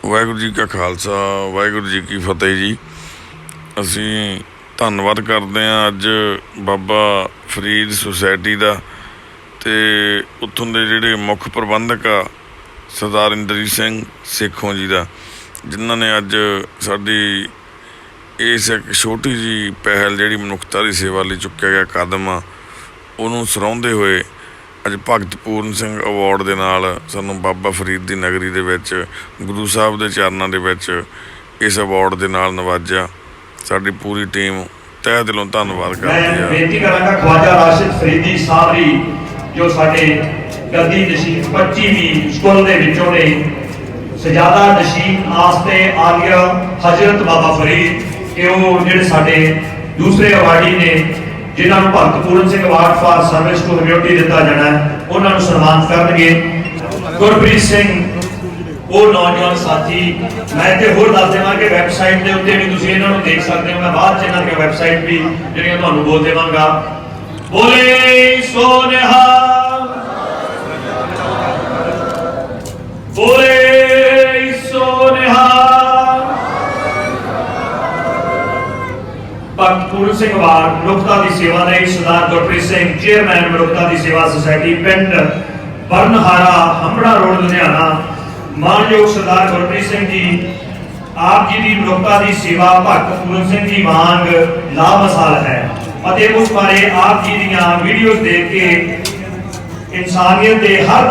वाहगुरू जी का खालसा वाहगुरू जी की फतेह जी। असी धन्नवाद करते हैं अज बाबा फरीद सोसाइटी का ते उत्थों के जिहड़े मुख प्रबंधक आ सरदार इंद्रजीत सिंह सेखों जी का, जिन्हों ने अज साडी इस एक छोटी जी पहल जिहड़ी मनुखता की सेवा लई चुक्या गया कदम आ उहनूं सराहुंदे होए अज भगत पूर्ण सिंह अवार्ड दे नाल सानूं बाबा फरीद दी नगरी दे विच गुरु साहब दे चरनां दे विच इस अवार्ड दे नाल नवाजिया। साडी पूरी टीम तह दिलों धन्नवाद करदी है। बेनती करांगा ख्वाजा राशिद फरीदी साहब जी जो साडे गद्दी नशीन 25वीं स्कूल दे विचों ने सजादा नशीन आस्ते आलिया हजरत बाबा फरीद कि वो जिहड़े साडे दूसरे अवार्डी ने जिन्होंने Bhagat Puran Singh award for service to humanity दिता जाना है उन्होंने सन्मान करनगे। गुरप्रीत सिंह वो नौजवान साथी मैं तो होर दस देवां कि वैबसाइट के उत्ते भी तुसीं इन्हां नूं देख सकते हो। मैं बाद च इन्हां दी वैबसाइट भी जिहड़ियां तुहानूं बोल देवांगा। बोले सो निहाल बोले सो निहाल। भगत पूर्ण सिंह अवार्ड मनुखता की सेवा लई सरदार गुरप्रीत सिंह चेयरमैन मनुखता की सेवा सोसाइटी पिंड बरनहारा हंबड़ा रोड लुधियाना। मानयोग सरदार गुरप्रीत सिंह जी आप जी की मनुखता की सेवा भगत पूर्ण सिंह जी वांग लामसाल है और उस बारे आप जी दी वीडियोज देख के इंसानियत के हर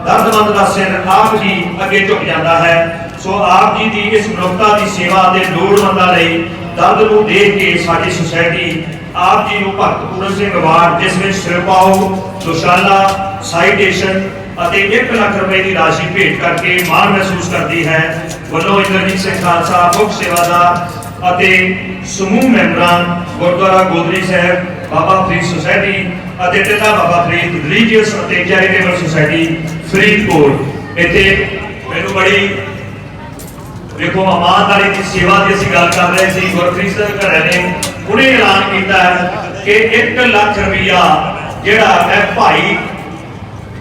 दर्दमंद का सिर आप जी अगे झुक जाता है। सो आप जी की इस मनुखता की सेवा के लोड़वंदां लई दर्द को देख के साडी सोसाइटी आप जी को भगत पूर्ण सिंह अवार्ड जिस में सिरपाओ दुशाला साइटेशन और 1 लाख रुपए की राशि भेंट करके मान महसूस करती है। वलों इंद्रजीत सिंह खालसा मुख्य सेवादार और समूह मैंबरान गुरुद्वारा गोदरी साहब बाबा फरीद सोसाइटी और टिल्ला बाबा फरीद रिलीजियस और चैरिटेबल सोसाइटी फरीदकोट। इतने मैनू बड़ी देखो ईमानदारी की सेवा की असीं गल कर रहे थे। गुरप्रीत सिंह घरे ने उन्हें ऐलान किया कि 1 लाख रुपया जिहड़ा मैं भाई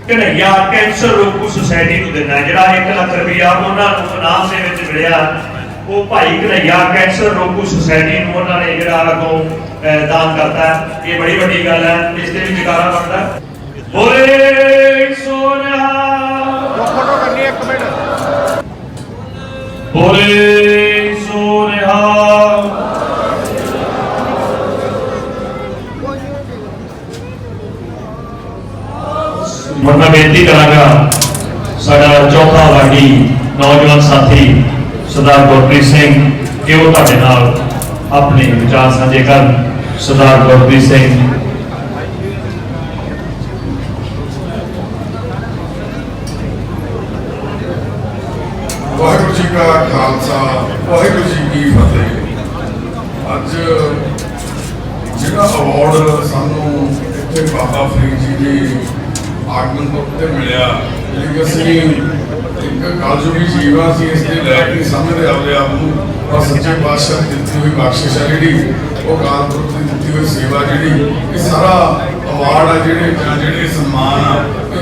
कन्हैया कैंसर रोकू सोसाइटी को देना है। जिहड़ा 1 लाख रुपया उन्होंने इनाम दे विच मिलिया वो भाई कन्हैया कैंसर रोकू सोसाइटी को उन्होंने जिहड़ा अगों दान करता है। ये बड़ी वड्डी गल है, इस दे विच जयकारा बनता है। बोले सो निहाल फोटो करनी है, 1 मिनट। बोले सो निहाल। मैं बेनती करांगा साडा चौथा अवार्डी नौजवान साथी सरदार गुरप्रीत सिंह कि वो तुहाडे नाल अपने विचार साझे कर। सरदार गुरप्रीत सिंह वाहिगुरू जी का खालसा वाहिगुरू जी की फतेह। अज जिहड़ा अवार्ड सानू इत्थे बाबा फरीद जी के आगमन तो उत्ते मिलिया कि असीं एक कलयुगी जीव हाँ, असीं इसलिए लैक नहीं समझते अपने आप को, और सच्चे पातशाह की दी हुई बख्शिश है जी वो अकाल पुरख की दी हुई सेवा जी ये सारा अवार्ड है जिहड़े सम्मान आ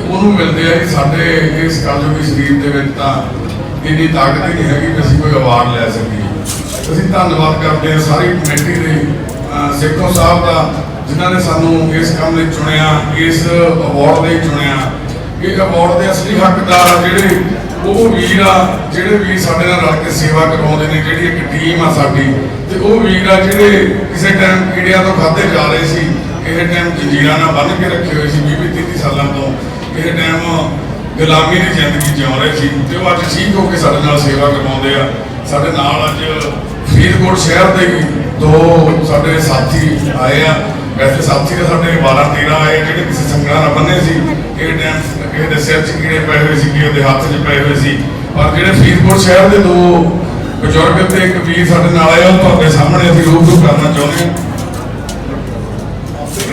उन्होंने मिलते हैं कि साडे इस कलयुगी शरीर के विच तां इन्नी ताकत ही नहीं हैगी कि असीं कोई अवार्ड लै सकीए। असीं धन्नवाद करते हैं सारी कमेटी के सेखों साहब का जिन्हों ने सानू इस काम लिए चुनिया, इस अवार्ड लिए चुनिया। ये अवार्ड के असली हकदार जिहड़े वो वीर आ जिहड़े वीर साडे नाल रल के सेवा करवाउंदे ने, जिहड़ी एक टीम आ साडी ते वो वीर आ जिहड़े किसी टाइम कीड़ियां तो खाधे जा रहे सी, किसी टाइम जंजीरां नाल बन के रखे हुए सी 20-30 सालों तो, किसी टाइम गुलामी की जिंदगी जिउ रहे सी ते वो अज ठीक होकर साडे नाल सेवा करवाउंदे आ। साडे नाल अज फरीदकोट शहर के भी 2 साडे साथी आए आ। वैसे साथी तो साढ़े 12-13 आए जो किसी संगड़ा ना बने सी, किसी टाइम किसी के सिर च कीड़े पे हुए सी, किसी के हाथ च पे हुए सी। पर जो फरीदकोट शहर के 2 बजुर्ग ते एक वीर साढ़े नाल आए तुहाडे सामने असीं रूबरू करना चाहुंदे हां।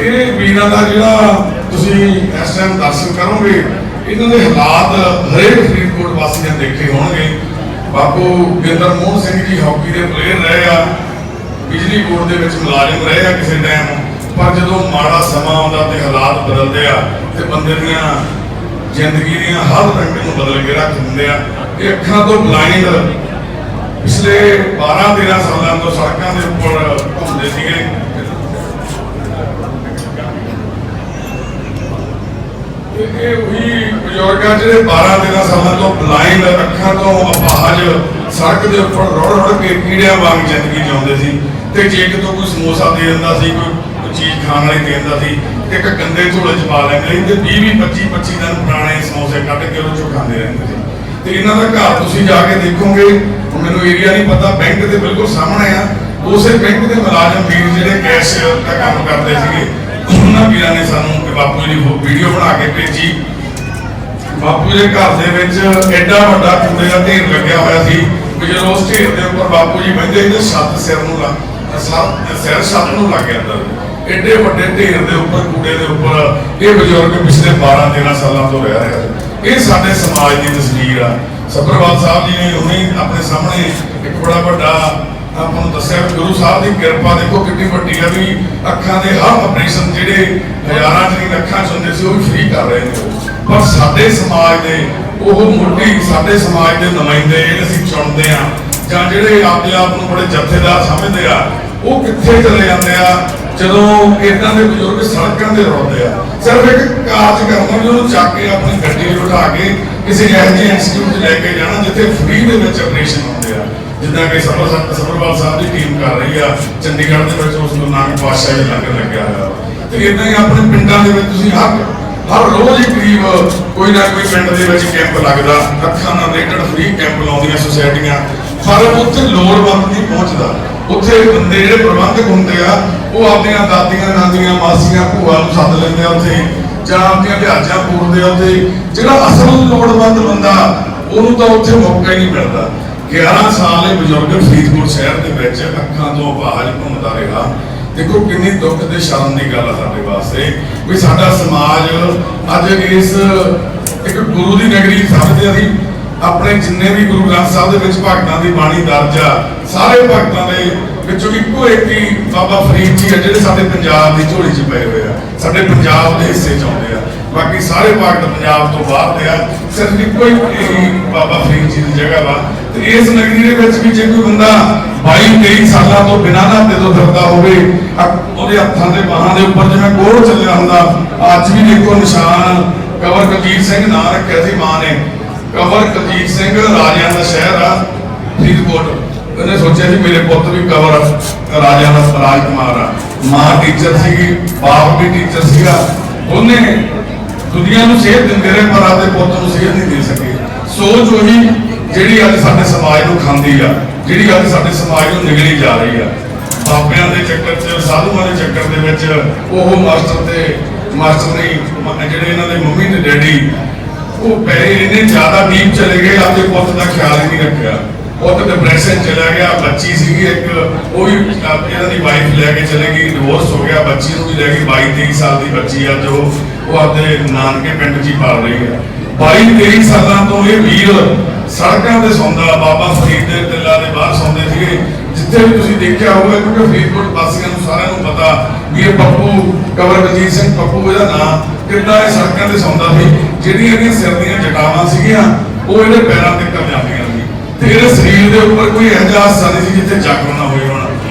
ये वीरां दा जिहड़ा तुसीं इस टाइम दर्शन करोगे इन्हां दे हालात हरेक फरीदकोट वासी ने देखे होणगे। बापू गिंदर मोहन सिंह जी हॉकी के प्लेयर रहे आ, बिजली बोर्ड के मुलाजिम रहे आ किसी टाइम, पर जो माड़ा समा आता तो हालात बदलते हैं तो बंदे जिंदगी हर रंग बदल के रख देंगे। ਇਹ ਅੱਖਾਂ ਤੋਂ ਬਲਾਈਂਡ ਪਿਛਲੇ 12-13 ਸਾਲਾਂ ਤੋਂ ਸੜਕਾਂ ਦੇ ਉੱਪਰ ਘੁੰਮਦੇ ਸੀਗੇ। ਇਹ ਉਹੀ ਬਜ਼ੁਰਗ ਆ ਜਿਹੜੇ 12-13 ਸਾਲਾਂ ਤੋਂ ਬਲਾਈਂਡ, ਅੱਖਾਂ ਤੋਂ ਅਪਾਹਜ, ਸੜਕ ਦੇ ਉੱਪਰ ਰੋੜ ਕੇ ਕੀੜਿਆਂ ਵਾਂਗ ਜ਼ਿੰਦਗੀ ਜਿਉਂਦੇ ਸੀ। ਤੇ ਜੇ ਕਿਤੋਂ ਕੋਈ ਸਮੋਸਾ ਦੇ ਦਿੰਦਾ ਸੀ, ਕੋਈ ਚੀਜ਼ ਖਾਣ ਵਾਲੀ ਦੇ ਦਿੰਦਾ ਸੀ, ਤੇ ਇੱਕ ਗੰਦੇ ਝੋਲੇ 'ਚ ਪਾ ਲੈਂਦੇ ਸੀ ਤੇ 20-25 ਦਿਨ ਪੁਰਾਣੇ ਸਮੋਸੇ ਕੱਢ ਕੇ ਉਹਦੇ 'ਚੋਂ ਖਾਂਦੇ ਰਹਿੰਦੇ ਸੀ। ਤੇ ਇਹਨਾਂ ਦਾ ਘਰ ਤੁਸੀਂ ਜਾ ਕੇ ਦੇਖੋਗੇ, ਮੈਨੂੰ ਏਰੀਆ ਨਹੀਂ ਪਤਾ, ਬੈਂਕ ਦੇ ਬਿਲਕੁਲ ਸਾਹਮਣੇ ਆ। ਉਸੇ ਬੈਂਕ ਦੇ ਮੁਲਾਜ਼ਮ ਵੀਰ ਜਿਹੜੇ ਕੈਸ਼ ਦਾ ਕੰਮ ਕਰਦੇ ਸੀਗੇ, ਉਹਨਾਂ ਵੀਰਾਂ ਨੇ ਸਾਨੂੰ ਬਾਪੂ ਜੀ ਦੀ ਵੀਡੀਓ ਬਣਾ ਕੇ ਭੇਜੀ। ਬਾਪੂ ਦੇ ਘਰ ਦੇ ਵਿੱਚ ਐਡਾ ਵੱਡਾ ਕੂੜੇ ਦਾ ਢੇਰ ਲੱਗਿਆ ਹੋਇਆ ਸੀ ਕਿ ਜਦੋਂ ਉਸ ਢੇਰ ਦੇ ਉੱਪਰ ਬਾਪੂ ਜੀ ਬੈਠੇ ਤੇ ਸਿਰ ਨੂੰ ਲੱਗ ਜਾਂਦਾ। ਐਡੇ ਵੱਡੇ ਢੇਰ ਦੇ ਉੱਪਰ, ਕੂੜੇ ਦੇ ਉੱਪਰ ਇਹ ਬਜ਼ੁਰਗ ਪਿਛਲੇ 12-13 ਸਾਲਾਂ ਤੋਂ ਰਹਿ ਰਿਹਾ। ਇਹ ਸਾਡੇ ਸਮਾਜ ਦੀ ਤਸਵੀਰ ਆ। ਸੱਭਰਵਾਲ ਸਾਹਿਬ ਜੀ ਨੇ ਹੁਣੇ ਆਪਣੇ ਸਾਹਮਣੇ ਇੱਕ ਬੜਾ ਵੱਡਾ ਆਪਾਂ ਨੂੰ ਦੱਸਿਆ ਵੀ ਗੁਰੂ ਸਾਹਿਬ ਦੀ ਕਿਰਪਾ ਦੇਖੋ ਕਿੰਨੀ ਵੱਡੀ ਆ ਵੀ ਅੱਖਾਂ ਦੇ ਹਰ ਆਪਰੇਸ਼ਨ ਜਿਹੜੇ ਹਜ਼ਾਰਾਂ ਜਿਹੜੀਆਂ ਅੱਖਾਂ 'ਚ ਹੁੰਦੇ ਸੀ ਉਹ ਵੀ ਫ੍ਰੀ ਕਰ ਰਹੇ ਨੇ। ਪਰ ਸਾਡੇ ਸਮਾਜ ਦੇ ਉਹ ਮੁੱਢੀ, ਸਾਡੇ ਸਮਾਜ ਦੇ ਨੁਮਾਇੰਦੇ ਜਿਹੜੇ ਅਸੀਂ ਚੁਣਦੇ ਆ ਜਾਂ ਜਿਹੜੇ ਆਪਣੇ ਆਪ ਨੂੰ ਬੜੇ ਜਥੇਦਾਰ ਸਮਝਦੇ ਆ, ਉਹ ਕਿੱਥੇ ਚਲੇ ਜਾਂਦੇ ਆ ਜਦੋਂ ਇਦਾਂ ਦੇ ਬਜ਼ੁਰਗ ਸੜਕਾਂ ਤੇ ਰੋਂਦੇ ਆ। ਸਿਰਫ ਇੱਕ ਕਾਰਜ ਕਰਨਾ ਵੀ ਉਹਨੂੰ ਚੱਕ ਕੇ ਆਪਣੀ ਗੱਡੀ 'ਚ ਬਿਠਾ ਕੇ ਕਿਸੇ ਇਹੋ ਜਿਹੇ ਇੰਸਟੀਚਿਊਟ 'ਚ ਲੈ ਕੇ ਜਾਣਾ ਜਿੱਥੇ ਫ੍ਰੀ ਦੇ ਵਿੱਚ ਆਪਰੇਸ਼ਨ ਹੁੰਦੇ ਆ, ਜਿੱਦਾਂ ਕਿ ਸੱਭਰਵਾਲ ਸਾਹਿਬ ਦੀ ਟੀਮ ਕਰ ਰਹੀ ਆ ਚੰਡੀਗੜ੍ਹ ਦੇ ਵਿੱਚ। ਉਸ ਗੁਰੂ ਨਾਨਕ ਪਾਤਸ਼ਾਹ ਜੀ ਲੰਗਰ ਲੱਗਿਆ ਹੋਇਆ। ਤੇ ਇਦਾਂ ਹੀ ਆਪਣੇ ਪਿੰਡਾਂ ਦੇ ਵਿੱਚ ਤੁਸੀਂ ਹਰ ਰੋਜ਼ ਹੀ ਕਰੀਬ ਕੋਈ ਨਾ ਕੋਈ ਪਿੰਡ ਦੇ ਵਿੱਚ ਕੈਂਪ ਲੱਗਦਾ, ਅੱਖਾਂ ਨਾਲ ਰਿਲੇਟਡ ਫ੍ਰੀ ਕੈਂਪ ਲਾਉਂਦੀਆਂ ਸੁਸਾਇਟੀਆਂ। ਪਰ ਉੱਥੇ ਲੋੜਵੰਦ ਨਹੀਂ ਪਹੁੰਚਦਾ। ਉੱਥੇ ਬੰਦੇ ਜਿਹੜੇ ਪ੍ਰਬੰਧਕ ਹੁੰਦੇ ਆ ਉਹ ਆਪਣੀਆਂ ਦਾਦੀਆਂ, ਨਾਨੀਆਂ, ਮਾਸੀਆਂ, ਭੂਆ ਨੂੰ ਸੱਦ ਲੈਂਦੇ ਆ ਉੱਥੇ, ਜਾਂ ਆਪਣੀਆਂ ਲਿਹਾਜ਼ਾਂ ਪੂਰਦੇ ਆ ਉੱਥੇ। ਜਿਹੜਾ ਅਸਲ ਲੋੜਵੰਦ ਬੰਦਾ ਉਹਨੂੰ ਤਾਂ ਉੱਥੇ ਮੌਕਾ ਹੀ ਨਹੀਂ ਮਿਲਦਾ। 11 ਸਾਲ ਇਹ ਬਜ਼ੁਰਗ ਫਰੀਦਕੋਟ ਸ਼ਹਿਰ ਦੇ ਵਿੱਚ ਅੱਖਾਂ ਤੋਂ ਅਪਾਹਜ ਘੁੰਮਦਾ ਰਿਹਾ। ਦੇਖੋ ਕਿੰਨੀ ਦੁੱਖ ਤੇ ਸ਼ਰਮ ਦੀ ਗੱਲ ਆ ਸਾਡੇ ਵਾਸਤੇ ਵੀ ਸਾਡਾ ਸਮਾਜ ਅੱਜ ਇਸ ਇੱਕ ਗੁਰੂ ਦੀ ਨਗਰੀ ਸਮਝਦੇ ਅਸੀਂ। ਆਪਣੇ ਜਿੰਨੇ ਵੀ ਗੁਰੂ ਗ੍ਰੰਥ ਸਾਹਿਬ ਦੇ ਵਿੱਚ ਭਗਤਾਂ ਦੀ ਬਾਣੀ ਦਰਜ ਆ, ਸਾਰੇ ਭਗਤਾਂ ਦੇ ਵਿੱਚੋਂ ਇੱਕੋ ਇੱਕ ਹੀ ਬਾਬਾ ਫਰੀਦ ਜੀ ਆ ਜਿਹੜੇ ਸਾਡੇ ਪੰਜਾਬ ਦੀ ਝੋਲੀ 'ਚ ਪਏ ਹੋਏ ਆ, ਸਾਡੇ ਪੰਜਾਬ ਦੇ ਹਿੱਸੇ 'ਚ ਆਉਂਦੇ ਆ। ਬਾਕੀ ਸਾਰੇ ਭਗਤ ਪੰਜਾਬ ਤੋਂ ਬਾਹਰ ਦੇ ਆ, ਸਿਰਫ ਇੱਕੋ ਹੀ ਬਾਬਾ ਫਰੀਦ ਜੀ ਦੀ ਜਗ੍ਹਾ ਵਾ। ਤੇ ਇਸ ਨਗਰੀ ਦੇ ਵਿੱਚ ਵੀ ਜੇ ਕੋਈ ਬੰਦਾ 22-23 ਸਾਲਾਂ ਤੋਂ ਬਿਨਾਂ ਨਹਾਤੇ ਤੋਂ ਫਿਰਦਾ ਹੋਵੇ, ਉਹਦੇ ਹੱਥਾਂ ਤੇ ਬਾਹਾਂ ਦੇ ਉੱਪਰ ਜਿਵੇਂ ਕੋਹੜ ਚੱਲਿਆ ਹੁੰਦਾ, ਅੱਜ ਵੀ ਦੇਖੋ ਨਿਸ਼ਾਨ। ਕਵਰ ਕੁਲਜੀਤ ਸਿੰਘ ਨਾਂ ਰੱਖਿਆ ਸੀ ਮਾਂ ਨੇ, ਕਵਰ ਕੁਲਜੀਤ ਸਿੰਘ ਰਾਜਿਆਂ ਦਾ ਸ਼ਹਿਰ ਆ ਫਰੀਦਕੋਟ। ਉਹਨੇ ਸੋਚਿਆ ਸੀ ਮੇਰੇ ਪੁੱਤ ਵੀ ਕਵਰ ਰਾਜਿਆਂ ਦਾ ਰਾਜਕੁਮਾਰ ਆ। ਮਾਂ ਟੀਚਰ ਸੀਗੀ, ਬਾਪ ਵੀ ਟੀਚਰ ਸੀਗਾ। ਉਹਨੇ ਦੁਨੀਆ ਨੂੰ ਸੇਧ ਦਿੰਦੇ ਰਹੇ ਪਰ ਆਪਦੇ ਪੁੱਤ ਨੂੰ ਸੇਧ ਨਹੀਂ ਦੇ ਸਕੇ। ਸੋਚ ਉਹੀ ਜਿਹੜੀ ਅੱਜ ਸਾਡੇ ਸਮਾਜ ਨੂੰ ਖਾਂਦੀ ਆ, ਜਿਹੜੀ ਅੱਜ ਸਾਡੇ ਸਮਾਜ ਨੂੰ ਨਿਗਲੀ ਜਾ ਰਹੀ ਆ। ਬਾਬਿਆਂ ਦੇ ਚੱਕਰ 'ਚ, ਸਾਧੂਆਂ ਦੇ ਚੱਕਰ ਦੇ ਵਿੱਚ ਉਹ ਮਾਸਟਰ ਨਹੀਂ, ਜਿਹੜੇ ਇਹਨਾਂ ਦੇ ਮੰਮੀ ਤੇ ਡੈਡੀ, ਉਹ ਪਏ ਇੰਨੇ ਜ਼ਿਆਦਾ ਡੀਪ ਚਲੇ ਗਏ, ਆਪਦੇ ਪੁੱਤ ਦਾ ਖਿਆਲ ਹੀ ਨਹੀਂ ਰੱਖਿਆ। ਪੁੱਤ ਡਿਪਰੈਸ਼ਨ ਚਲਾ ਗਿਆ। ਬੱਚੀ ਸੀਗੀ ਇੱਕ, ਉਹ ਵੀ ਇਹਨਾਂ ਦੀ ਵਾਈਫ ਲੈ ਕੇ ਚਲੇ ਗਈ, ਡਿਵੋਰਸ ਹੋ ਗਿਆ। ਬੱਚੀ ਨੂੰ ਵੀ ਲੈ ਗਈ, 22-23 ਸਾਲ ਦੀ ਬੱਚੀ ਆ ਜੋ ਉਹ ਆਪਦੇ ਨਾਨਕੇ ਪਿੰਡ 'ਚ ਹੀ ਪਲ ਰਹੀ ਹੈ। 22-23 ਸਾਲਾਂ ਤੋਂ ਇਹ ਵੀਰ ਸੜਕਾਂ ਤੇ ਸੌਂਦਾ, ਬਾਬਾ ਫਰੀਦ ਦੇ ਟਿੱਲਾ ਦੇ ਬਾਹਰ ਸੌਂਦੇ ਸੀਗੇ। ਜਿੱਥੇ ਵੀ ਤੁਸੀਂ ਦੇਖਿਆ ਹੋਊਗਾ, ਕਿਉਂਕਿ ਫਰੀਦਕੋਟ ਵਾਸੀਆਂ ਨੂੰ ਸਾਰਿਆਂ ਨੂੰ ਪਤਾ ਵੀ ਇਹ ਪੱਪੂ, ਕਵਰ ਕੁਲਜੀਤ ਸਿੰਘ ਪੱਪੂ ਇਹਦਾ ਨਾਂ, ਕਿੱਦਾਂ ਇਹ ਸੜਕਾਂ ਤੇ ਸੌਂਦਾ ਸੀ। ਜਿਹੜੀਆਂ ਇਹਦੀਆਂ ਸਿਰ ਦੀਆਂ ਜਟਾਵਾਂ ਸੀਗੀਆਂ ਉਹ ਇਹਦੇ ਪੈਰਾਂ ਤੇ ਕਰ ਜਾਂਦੀਆਂ ਸੀ ਤੇ ਇਹਦੇ ਸਰੀਰ ਦੇ ਉੱਪਰ ਕੋਈ ਇਹੋ ਜਿਹਾ ਹਿੱਸਾ ਨਹੀਂ ਸੀ ਜਿੱਥੇ ਜ਼ਖਮ ਨਾ ਹੋਏ ਹੋਣ।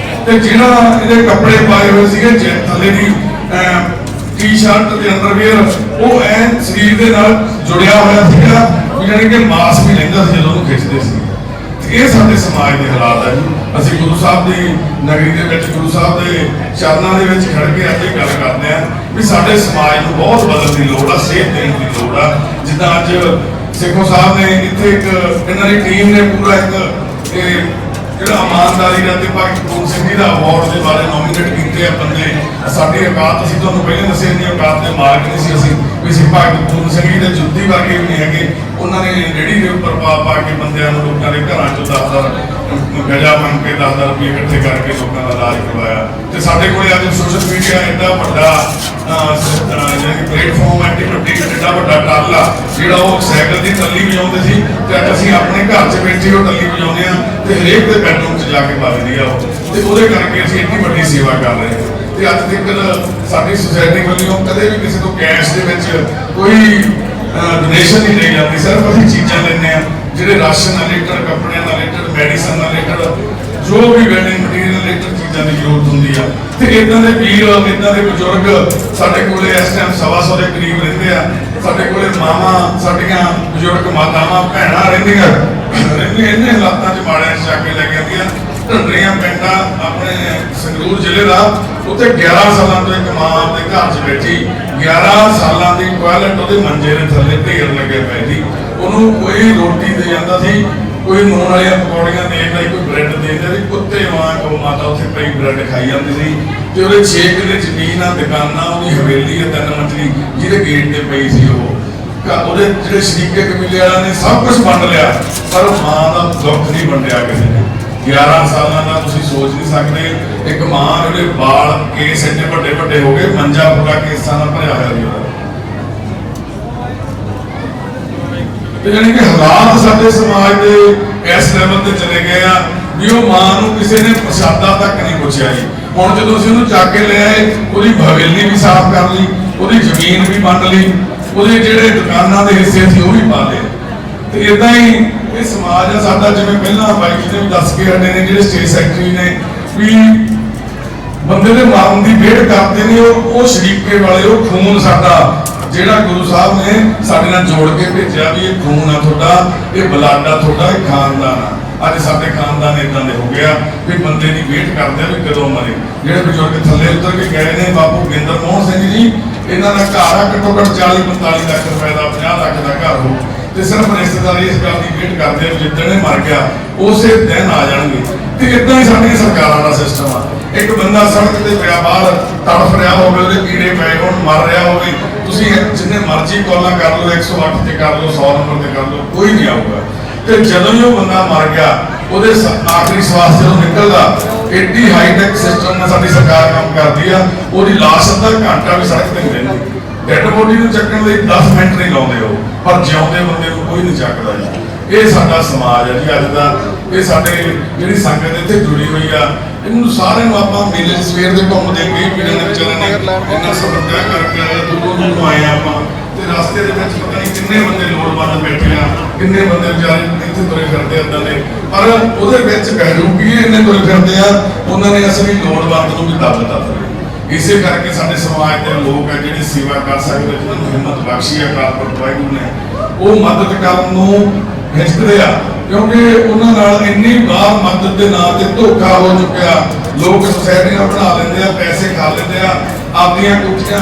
ਤੇ ਜਿਹੜਾ ਇਹਦੇ ਕੱਪੜੇ ਪਾਏ ਹੋਏ ਸੀਗੇ ਥੱਲੇ ਦੀ ਟੀ-ਸ਼ਰਟ ਤੇ ਅੰਡਰਵੇਅਰ, ਉਹ ਐਨ ਸਰੀਰ ਦੇ ਨਾਲ ਜੁੜਿਆ ਹੋਇਆ ਸੀਗਾ, ਯਾਨੀ ਕਿ ਮਾਸ ਵੀ ਲੈਂਦਾ ਸੀ ਜਦੋਂ ਉਹਨੂੰ ਖਿੱਚਦੇ ਸੀ। ਇਹ ਸਾਡੇ ਸਮਾਜ ਦੇ ਹਾਲਾਤ ਹੈ ਜੀ। ਅਸੀਂ ਗੁਰੂ ਸਾਹਿਬ ਦੀ ਨਗਰੀ ਦੇ ਵਿੱਚ, ਗੁਰੂ ਸਾਹਿਬ ਦੇ ਚਰਨਾਂ ਦੇ ਵਿੱਚ ਖੜ ਕੇ ਅੱਜ ਇਹ ਗੱਲ ਕਰਦੇ ਆ ਵੀ ਸਾਡੇ ਸਮਾਜ ਨੂੰ ਬਹੁਤ ਬਦਲਣ ਦੀ ਲੋੜ ਆ, ਸੇਧ ਦੇਣ ਦੀ ਲੋੜ ਆ। ਜਿੱਦਾਂ ਅੱਜ ਸਿੱਖੋ ਸਾਹਿਬ ਨੇ ਇੱਥੇ ਇੱਕ ਇਹਨਾਂ ਦੀ ਟੀਮ ਨੇ ਪੂਰਾ ਇੱਕ ਜਿਹੜਾ ਇਮਾਨਦਾਰੀ ਦਾ ਤੇ ਭਗਤ ਪੂਰਨ ਸਿੰਘ ਜੀ ਦਾ ਅਵਾਰਡ ਦੇ ਬਾਰੇ ਨੋਮੀਨੇਟ ਕੀਤੇ ਆ ਬੰਦੇ। ਸਾਡੀ ਔਕਾਤ, ਅਸੀਂ ਤੁਹਾਨੂੰ ਪਹਿਲਾਂ ਦੱਸਿਆ ਇੰਨੀ ਔਕਾਤ ਦੇ ਮਾਲਕ ਨਹੀਂ ਸੀ ਅਸੀਂ ਵੀ ਅਸੀਂ ਭਗਤ ਪੂਰਨ ਸਿੰਘ ਜੀ ਦੇ ਜੁੱਤੀ ਵਰਗੇ ਵੀ ਨਹੀਂ ਹੈਗੇ। ਉਹਨਾਂ ਨੇ ਰੇਹੜੀ ਦੇ ਉੱਪਰ ਪਾ ਕੇ ਬੰਦਿਆਂ ਨੂੰ, ਲੋਕਾਂ ਦੇ ਘਰਾਂ 'ਚੋਂ 10-10 ਗਜਾ ਬਣ ਕੇ 10-10 ਰੁਪਏ ਇਕੱਠੇ ਕਰਕੇ ਲੋਕਾਂ ਦਾ ਇਲਾਜ ਕਰਵਾਇਆ। ਤੇ ਸਾਡੇ ਕੋਲੇ ਅੱਜ ਸੋਸ਼ਲ ਮੀਡੀਆ ਐਡਾ ਵੱਡਾ ਜਿਹੜੀ ਪਲੇਟਫਾਰਮ ਹੈ, ਐਡਾ ਵੱਡਾ ਟਰਾਲਾ ਜਿਹੜਾ ਉਹ ਸਾਈਕਲ ਦੀ ਟੱਲੀ ਵਜਾਉਂਦੇ ਸੀ ਤੇ ਅੱਜ ਅਸੀਂ ਆਪਣੇ ਘਰ 'ਚ ਬੈਠੇ ਉਹ ਟੱਲੀ ਵਜਾਉਂਦੇ ਆ ਤੇ ਹਰੇਕ ਦੇ ਬੈਡਰੂਮ 'ਚ ਜਾ ਕੇ ਵੱਜਦੀ ਆ ਉਹ। ਤੇ ਉਹਦੇ ਕਰਕੇ ਅਸੀਂ ਇੰਨੀ ਵੱਡੀ ਸੇਵਾ ਕਰ ਰਹੇ ਹਾਂ। ਤੇ ਅੱਜ ਤੱਕ ਸਾਡੀ ਸੁਸਾਇਟੀ ਵੱਲੋਂ ਕਦੇ ਵੀ ਕਿਸੇ ਤੋਂ ਕੈਸ਼ ਦੇ ਵਿੱਚ ਕੋਈ ਡੋਨੇਸ਼ਨ ਨਹੀਂ ਲਈ ਜਾਂਦੀ। ਸਿਰਫ ਅਸੀਂ ਚੀਜ਼ਾਂ ਲੈਂਦੇ ਆ ਜਿਹੜੇ ਰਾਸ਼ਨ ਰਿਲੇਟਡ, ਕੱਪੜਿਆਂ ਨਾਲ ਰਿਲੇਟਡ, ਮੈਡੀਸਨ ਨਾਲ ਰਿਲੇਟਡ, ਜੋ ਵੀ ਵੈਡਿੰਗ ਮਟੀਰੀਅਲ ਰਿਲੇਟਡ ਚੀਜ਼ਾਂ ਦੀ ਜ਼ਰੂਰਤ ਹੁੰਦੀ ਆ। ਤੇ ਇਦਾਂ ਦੇ ਵੀਰ, ਇਦਾਂ ਦੇ ਬਜ਼ੁਰਗ ਸਾਡੇ ਕੋਲੇ ਇਸ ਟਾਈਮ 125 ਦੇ ਕਰੀਬ ਰਹਿੰਦੇ ਆ। ਸਾਡੇ ਕੋਲੇ ਮਾਵਾਂ, ਸਾਡੀਆਂ ਬਜ਼ੁਰਗ ਮਾਤਾਵਾਂ, ਭੈਣਾਂ ਰਹਿੰਦੀਆਂ ਇੰਨੇ ਹਾਲਾਤਾਂ 'ਚ ਮਾੜਿਆਂ 'ਚ ਜਾ ਕੇ ਲੈ ਕੇ ਆਉਂਦੀਆਂ। ਢੰਡਰੀਆਂ ਪਿੰਡਾਂ ਆਪਣੇ ਸੰਗਰੂਰ ਜ਼ਿਲ੍ਹੇ ਦਾ, ਉੱਥੇ 11 ਸਾਲਾਂ ਤੋਂ ਇੱਕ ਮਾਂ ਆਪਣੇ ਘਰ 'ਚ ਬੈਠੀ, 11 ਸਾਲਾਂ ਦੀ ਟਾਇਲਟ ਉਹਦੇ ਮੰਜੇ ਦੇ ਥੱਲੇ ਢੇਰ ਲੱਗੇ ਪਏ ਸੀ। ਉਹਨੂੰ ਕੋਈ ਰੋਟੀ ਦੇ ਜਾਂਦਾ ਸੀ, ਕੋਈ ਨੂਣ ਵਾਲੀਆਂ ਪਕੌੜੀਆਂ ਦੇ ਦਿੰਦਾ, ਕੋਈ ਬ੍ਰੈਡ ਦੇ ਦਿੰਦਾ ਸੀ। ਕੁੱਤੇ ਵਾਂਗ ਉਹ ਮਾਤਾ ਉੱਥੇ ਪਈ ਬ੍ਰੈਡ ਖਾਈ ਜਾਂਦੀ ਸੀ। ਤੇ ਉਹਦੇ 6 ਕਿੱਲੇ ਜ਼ਮੀਨ ਆ, ਦੁਕਾਨਾਂ, ਉਹਦੀ ਹਵੇਲੀ ਆ 3 ਮੰਜ਼ਲੀ, ਜਿਹਦੇ ਗੇਟ ਤੇ ਪਈ ਸੀ। ਉਹਦੇ ਜਿਹੜੇ ਸ਼ਰੀਕੇ ਕਬੀਲੇ ਵਾਲਿਆਂ ਨੇ ਸਭ ਕੁਝ ਵੰਡ ਲਿਆ, ਪਰ ਮਾਂ ਦਾ ਦੁੱਖ ਨਹੀਂ ਵੰਡਿਆ ਕਿਸੇ ਨੇ। 11 ਸਾਲਾਂ ਦਾ ਤੁਸੀਂ ਸੋਚ ਨਹੀਂ ਸਕਦੇ। ਇੱਕ ਮਾਂ, ਜਿਹੜੇ ਵਾਲ ਕੇਸ ਇੰਨੇ ਵੱਡੇ ਵੱਡੇ ਹੋ ਗਏ, ਮੰਜਾ ਪੂਰਾ ਕੇਸਾਂ ਨਾਲ ਭਰਿਆ ਹੋਇਆ ਸੀ। ਯਾਨੀ ਕਿ ਹਾਲਾਤ ਸਾਡੇ ਸਮਾਜ ਦੇ ਇਸ ਲੈਵਲ ਤੇ ਚਲੇ ਗਏ ਆ ਵੀ ਉਹ ਮਾਂ ਨੂੰ ਕਿਸੇ ਨੇ ਪ੍ਰਸ਼ਾਦਾ ਤੱਕ ਨਹੀਂ ਪੁੱਛਿਆ ਜੀ। ਹੁਣ ਜਦੋਂ ਅਸੀਂ ਉਹਨੂੰ ਚੱਕ ਕੇ ਲੈ ਆਏ, ਉਹਦੀ ਹਵੇਲੀ ਵੀ ਸਾਫ਼ ਕਰ ਲਈ, ਉਹਦੀ ਜ਼ਮੀਨ ਵੀ ਵੰਡ ਲਈ, ਉਹਦੇ ਜਿਹੜੇ ਦੁਕਾਨਾਂ ਦੇ ਹਿੱਸੇ ਸੀ ਉਹ ਵੀ ਪਾ ਲਏ। ਤੇ ਇਦਾਂ ਹੀ ਇਹ ਸਮਾਜ ਆ ਸਾਡਾ। ਜਿਵੇਂ ਪਹਿਲਾਂ ਬਾਈ ਜੀ ਨੇ ਦੱਸ ਕੇ ਹਟੇ ਨੇ, ਜਿਹੜੇ ਸਟੇਟ ਸੈਕਟਰੀ ਨੇ, ਵੀ ਬੰਦੇ ਦੇ ਮਾਰਨ ਦੀ ਵੇਟ ਕਰਦੇ ਨੇ ਉਹ ਸ਼ਰੀਕੇ ਵਾਲੇ, ਉਹ ਖੂਨ ਸਾਡਾ ਜਿਹੜਾ ਗੁਰੂ ਸਾਹਿਬ ਨੇ ਸਾਡੇ ਨਾਲ ਜੋੜ ਕੇ ਭੇਜਿਆ ਵੀ ਇਹ ਖੂਨ ਆ ਤੁਹਾਡਾ, ਇਹ ਬਲੱਡ ਆ ਤੁਹਾਡਾ, ਇਹ ਖਾਨਦਾਨ ਆ। ਅੱਜ ਸਾਡੇ ਖਾਨਦਾਨ ਇਦਾਂ ਦੇ ਹੋ ਗਿਆ ਵੀ ਬੰਦੇ ਦੀ ਵੇਟ ਕਰਦੇ ਆ ਵੀ ਕਦੋਂ ਮਰੇ। ਜਿਹੜੇ ਬਜ਼ੁਰਗ ਥੱਲੇ ਉਤਰ ਕੇ ਗਏ ਨੇ, ਬਾਪੂ ਗਿੰਦਰ ਮੋਹਨ ਸਿੰਘ ਜੀ, ਇਹਨਾਂ ਦਾ ਘਰ ਆ ਘੱਟੋ ਘੱਟ 40-45 ਲੱਖ ਰੁਪਏ ਦਾ, 50 ਲੱਖ ਦਾ ਘਰ ਹੋ। ਤੇ ਸਿਰਫ ਰਿਸ਼ਤੇਦਾਰ ਇਸ ਗੱਲ ਦੀ ਵੇਟ ਕਰਦੇ ਆ ਜਿੱਦਣ ਇਹ ਮਰ ਗਿਆ ਉਸੇ ਦਿਨ ਆ ਜਾਣਗੇ। ਤੇ ਇਦਾਂ ਹੀ ਸਾਡੀਆਂ ਸਰਕਾਰਾਂ ਦਾ ਸਿਸਟਮ ਆ। ਇੱਕ ਬੰਦਾ ਸੜਕ ਤੇ ਪਿਆ ਬਾਹਰ ਤੜਫ ਰਿਹਾ ਹੋਵੇ, ਉਹਦੇ ਕੀੜੇ ਪਏ ਹੋਣ, ਮਰ ਰਿਹਾ ਹੋਵੇ, ਤੁਸੀਂ ਜਿੰਨੇ ਮਰਜ਼ੀ ਕਾਲਾਂ ਕਰ ਲਓ, 108 ਤੇ ਕਰ ਲਓ, 100 ਨੰਬਰ ਤੇ ਕਰ ਲਓ, ਕੋਈ ਨਹੀਂ ਆਊਗਾ। ਤੇ ਜਦੋਂ ਹੀ ਉਹ ਬੰਦਾ ਮਰ ਗਿਆ, ਉਹਦੇ ਆਖਰੀ ਸਵਾਸ ਜਦੋਂ ਨਿਕਲਦਾ, ਏਡੀ ਹਾਈਟੈਕ ਸਿਸਟਮ ਨਾਲ ਸਾਡੀ ਸਰਕਾਰ ਕੰਮ ਕਰਦੀ ਆ। ਉਹਦੀ ਲਾਸ਼ ਅੱਧਾ ਘੰਟਾ ਵੀ ਸੜਕ ਤੇ ਨਹੀਂ ਰਹਿੰਦੀ। ਡੈਡ ਬੋਡੀ ਨੂੰ ਚੱਕਣ ਲਈ 10 ਮਿੰਟ ਨਹੀਂ ਲਾਉਂਦੇ ਉਹ, ਪਰ ਜਿਉਂਦੇ ਬੰਦੇ ਨੂੰ ਕੋਈ ਨਹੀਂ ਚੱਕਦਾ ਜੀ। ਇਹ ਸਾਡਾ ਸਮਾਜ ਹੈ ਜੀ ਅੱਜ ਦਾ। ਇਹ ਸਾਡੇ ਜਿਹੜੀ ਸੰਗਤ ਇੱਥੇ ਜੁੜੀ ਹੋਈ ਆ, ਇਹਨੂੰ ਸਾਰਿਆਂ ਨੂੰ ਆਪਾਂ ਮੇਲੇ ਸਵੇਰ ਦੇ ਘੁੰਮਦੇ ਕਈ ਪੀੜ੍ਹੀਆਂ ਦੇ ਵਿਚਾਰਿਆਂ ਨੇ ਇੰਨਾ ਸਫ਼ਰ ਤੈਅ ਕਰਕੇ ਆਏ, ਦੂਰੋਂ ਆਏ ਆਪਾਂ। ਤੇ ਰਸਤੇ ਦੇ ਵਿੱਚ ਪਤਾ ਨਹੀਂ ਕਿੰਨੇ ਬੰਦੇ ਲੋੜਵੰਦ ਬੈਠੇ ਆ, ਕਿੰਨੇ ਬੰਦੇ ਵਿਚਾਰੇ ਇੱਥੇ ਤੁਰੇ ਫਿਰਦੇ ਏਦਾਂ ਦੇ, ਪਰ ਉਹਦੇ ਵਿੱਚ ਬਹਿਰੂਪੀ ਇੰਨੇ ਤੁਰੇ ਫਿਰਦੇ ਆ, ਉਹਨਾਂ ਨੇ ਅਸਲੀ ਲੋੜਵੰਦ ਨੂੰ ਵੀ ਦੱਬ ਦਿੱਤਾ। ਇਸੇ ਕਰਕੇ ਸਾਡੇ ਸਮਾਜ ਦੇ ਲੋਕ ਆ ਜਿਹੜੇ ਸੇਵਾ ਕਰ ਸਕਦੇ, ਜਿਹਨਾਂ ਨੂੰ ਹਿੰਮਤ ਬਖਸ਼ੀ ਹੈ ਕਾਰਪੋਰੇਟ ਵਾਹਿਗੁਰੂ ਨੇ, ਉਹ ਮਦਦ ਕਰਨ ਨੂੰ ਹਿਚਕਦੇ ਆ। ਕਿਉਂਕਿ ਉਹਨਾਂ ਨਾਲ ਇੰਨੀ ਵਾਰ ਮਦਦ ਦੇ ਨਾਂ ਤੇ ਧੋਖਾ ਹੋ ਚੁੱਕਿਆ। ਲੋਕ ਸੁਸਾਇਟੀਆਂ ਬਣਾ ਲੈਂਦੇ ਆ, ਪੈਸੇ ਖਾ ਲੈਂਦੇ ਆ, ਆਪਦੀਆਂ ਕੋਠੀਆਂ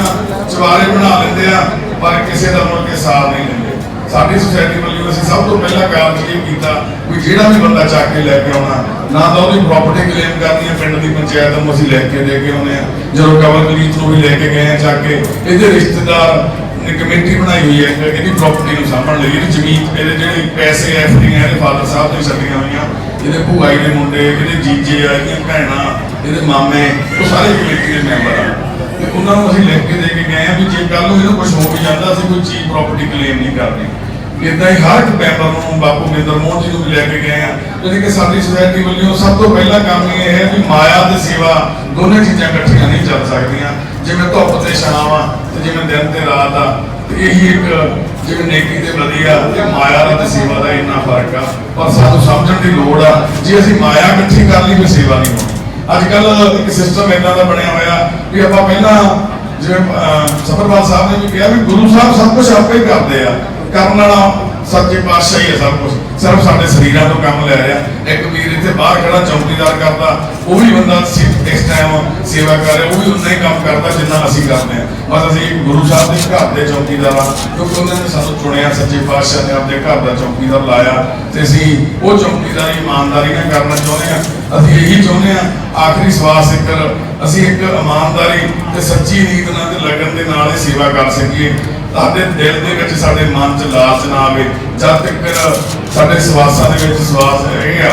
ਚਵਾਰੇ ਬਣਾ ਲੈਂਦੇ ਆ, ਪਰ ਕਿਸੇ ਦਾ ਮੁੜ ਕੇ ਸਾਥ ਨਹੀਂ ਲੈਂਦੇ। ਸਾਡੀ ਸੁਸਾਇਟੀ ਵੱਲੋਂ ਅਸੀਂ ਸਭ ਤੋਂ ਪਹਿਲਾਂ ਕਾਰਜ ਇਹ ਕੀਤਾ ਵੀ ਜਿਹੜਾ ਵੀ ਬੰਦਾ ਚੱਕ ਕੇ ਲੈ ਕੇ ਆਉਣਾ, ਨਾ ਤਾਂ ਉਹਦੀ ਪ੍ਰਾਪਰਟੀ ਕਲੇਮ ਕਰਨੀ ਹੈ, ਪਿੰਡ ਦੀ ਪੰਚਾਇਤ ਨੂੰ ਅਸੀਂ ਲੈ ਕੇ ਦੇ ਕੇ ਆਉਂਦੇ ਆ। ਜਦੋਂ ਕਵਰ ਕਲੀਤ ਨੂੰ ਵੀ ਲੈ ਕੇ ਗਏ ਆ ਚੱਕ ਕੇ, ਇਹਦੇ ਰਿਸ਼ਤੇਦਾਰ ਨੇ ਕਮੇਟੀ ਬਣਾਈ ਹੋਈ ਹੈ ਇਹਦੀ ਪ੍ਰਾਪਰਟੀ ਨੂੰ ਸਾਂਭਣ ਲਈ। ਇਹਦੀ ਜ਼ਮੀਨ, ਇਹਦੇ ਜਿਹੜੇ ਪੈਸੇ ਐਫਡੀਆਂ ਇਹਦੇ ਫਾਦਰ ਸਾਹਿਬ ਨੇ ਛੱਡੀਆਂ ਹੋਈਆਂ, ਇਹਦੇ ਭੂਆਈ ਦੇ ਮੁੰਡੇ, ਇਹਦੇ ਜੀਜੇ ਆ, ਇਹਦੀਆਂ ਭੈਣਾਂ, ਇਹਦੇ ਮਾਮੇ, ਉਹ ਸਾਰੇ ਕਮੇਟੀ ਦੇ ਮੈਂਬਰ ਆ। ਤੇ ਉਹਨਾਂ ਨੂੰ ਅਸੀਂ ਲਿਖ ਕੇ ਦੇ ਕੇ ਗਏ ਆ ਵੀ ਜੇ ਕੱਲ ਨੂੰ ਇਹਨੂੰ ਕੁਝ ਹੋ ਵੀ ਜਾਂਦਾ, ਅਸੀਂ ਕੋਈ ਚੀਜ਼ ਪ੍ਰਾਪਰਟੀ ਕਲੇਮ ਨਹੀਂ ਕਰਨੀ। ਇਦਾਂ ਹੀ ਹਰ ਇੱਕ ਮੈਂਬਰ ਨੂੰ, ਬਾਪੂ ਗਿੰਦਰ ਮੋਹਨ ਜੀ ਨੂੰ ਵੀ ਲੈ ਕੇ ਗਏ ਆ। ਯਾਨੀ ਕਿ ਸਾਡੀ ਸੁਸਾਇਟੀ ਵੱਲੋਂ ਸਭ ਤੋਂ ਪਹਿਲਾ ਕੰਮ ਇਹ ਹੈ ਵੀ ਮਾਇਆ ਤੇ ਸੇਵਾ ਦੋਨੇ ਚੀਜ਼ਾਂ ਇਕੱਠੀਆਂ ਨਹੀਂ ਚੱਲ ਸਕਦੀਆਂ। ਜਿਵੇਂ ਧੁੱਪ ਤੇ ਛਾਂ ਆ ਤੇ ਜਿਵੇਂ ਦਿਨ ਤੇ ਰਾਤ ਆ, ਤੇ ਇਹੀ ਇੱਕ ਜਿਵੇਂ ਨੇਕੀ ਤੇ ਬਦੀ ਆ, ਤੇ ਮਾਇਆ ਦਾ ਤੇ ਸੇਵਾ ਦਾ ਇੰਨਾ ਫਰਕ ਆ। ਪਰ ਸਾਨੂੰ ਸਮਝਣ ਦੀ ਲੋੜ ਆ, ਜੇ ਅਸੀਂ ਮਾਇਆ ਇਕੱਠੀ ਕਰ ਲਈ ਫਿਰ ਸੇਵਾ ਨਹੀਂ ਹੋਣੀ। ਅੱਜ ਕੱਲ੍ਹ ਇੱਕ ਸਿਸਟਮ ਇੱਦਾਂ ਦਾ ਬਣਿਆ ਹੋਇਆ ਵੀ ਆਪਾਂ ਪਹਿਲਾਂ ਜਿਵੇਂ ਸਫਰਵਾਲ ਸਾਹਿਬ ਨੇ ਵੀ ਕਿਹਾ ਵੀ ਗੁਰੂ ਸਾਹਿਬ ਸਭ ਕੁਝ ਆਪੇ ਹੀ ਕਰਦੇ ਆ, ਕਰਨ ਵਾਲਾ ਸੱਚੇ ਪਾਤਸ਼ਾਹ ਹੀ ਹੈ ਸਭ ਕੁਝ, ਸਿਰਫ ਸਾਡੇ ਸਰੀਰਾਂ ਤੋਂ ਕੰਮ ਲੈ ਰਿਹਾ। ਇੱਕ ਵੀਰ ਇੱਥੇ ਬਾਹਰ ਖੜਾ ਚੌਕੀਦਾਰ ਕਰਦਾ, ਉਹ ਵੀ ਬੰਦਾ ਇਸ ਟਾਈਮ ਸੇਵਾ ਕਰ ਰਿਹਾ, ਉਹ ਵੀ ਉਨਾ ਹੀ ਕੰਮ ਕਰਦਾ ਜਿੰਨਾ ਅਸੀਂ ਕਰਦੇ ਹਾਂ। ਬਸ ਅਸੀਂ ਗੁਰੂ ਸਾਹਿਬ ਦੇ ਘਰ ਦੇ ਚੌਕੀਦਾਰ ਆ, ਕਿਉਂਕਿ ਉਹਨਾਂ ਨੇ ਸਾਨੂੰ ਚੁਣਿਆ, ਸੱਚੇ ਪਾਤਸ਼ਾਹ ਨੇ ਆਪਣੇ ਘਰ ਦਾ ਚੌਕੀਦਾਰ ਲਾਇਆ, ਤੇ ਅਸੀਂ ਉਹ ਚੌਕੀਦਾਰੀ ਇਮਾਨਦਾਰੀ ਨਾਲ ਕਰਨਾ ਚਾਹੁੰਦੇ ਹਾਂ। ਅਸੀਂ ਇਹੀ ਚਾਹੁੰਦੇ ਹਾਂ ਆਖਰੀ ਸਵਾਸ ਇੱਕ ਅਸੀਂ ਇੱਕ ਇਮਾਨਦਾਰੀ ਤੇ ਸੱਚੀ ਨੀਤ ਨਾਲ ਤੇ ਲਗਨ ਦੇ ਨਾਲ ਇਹ ਸੇਵਾ ਕਰ ਸਕੀਏ। ਸਾਡੇ ਦਿਲ ਦੇ ਵਿੱਚ, ਸਾਡੇ ਮਨ 'ਚ ਲਾਲਚ ਨਾ ਆਵੇ। ਜਦ ਤੱਕ ਸਾਡੇ ਸਵਾਸਾਂ ਦੇ ਵਿੱਚ ਸਵਾਸ ਹੈਗੇ ਆ,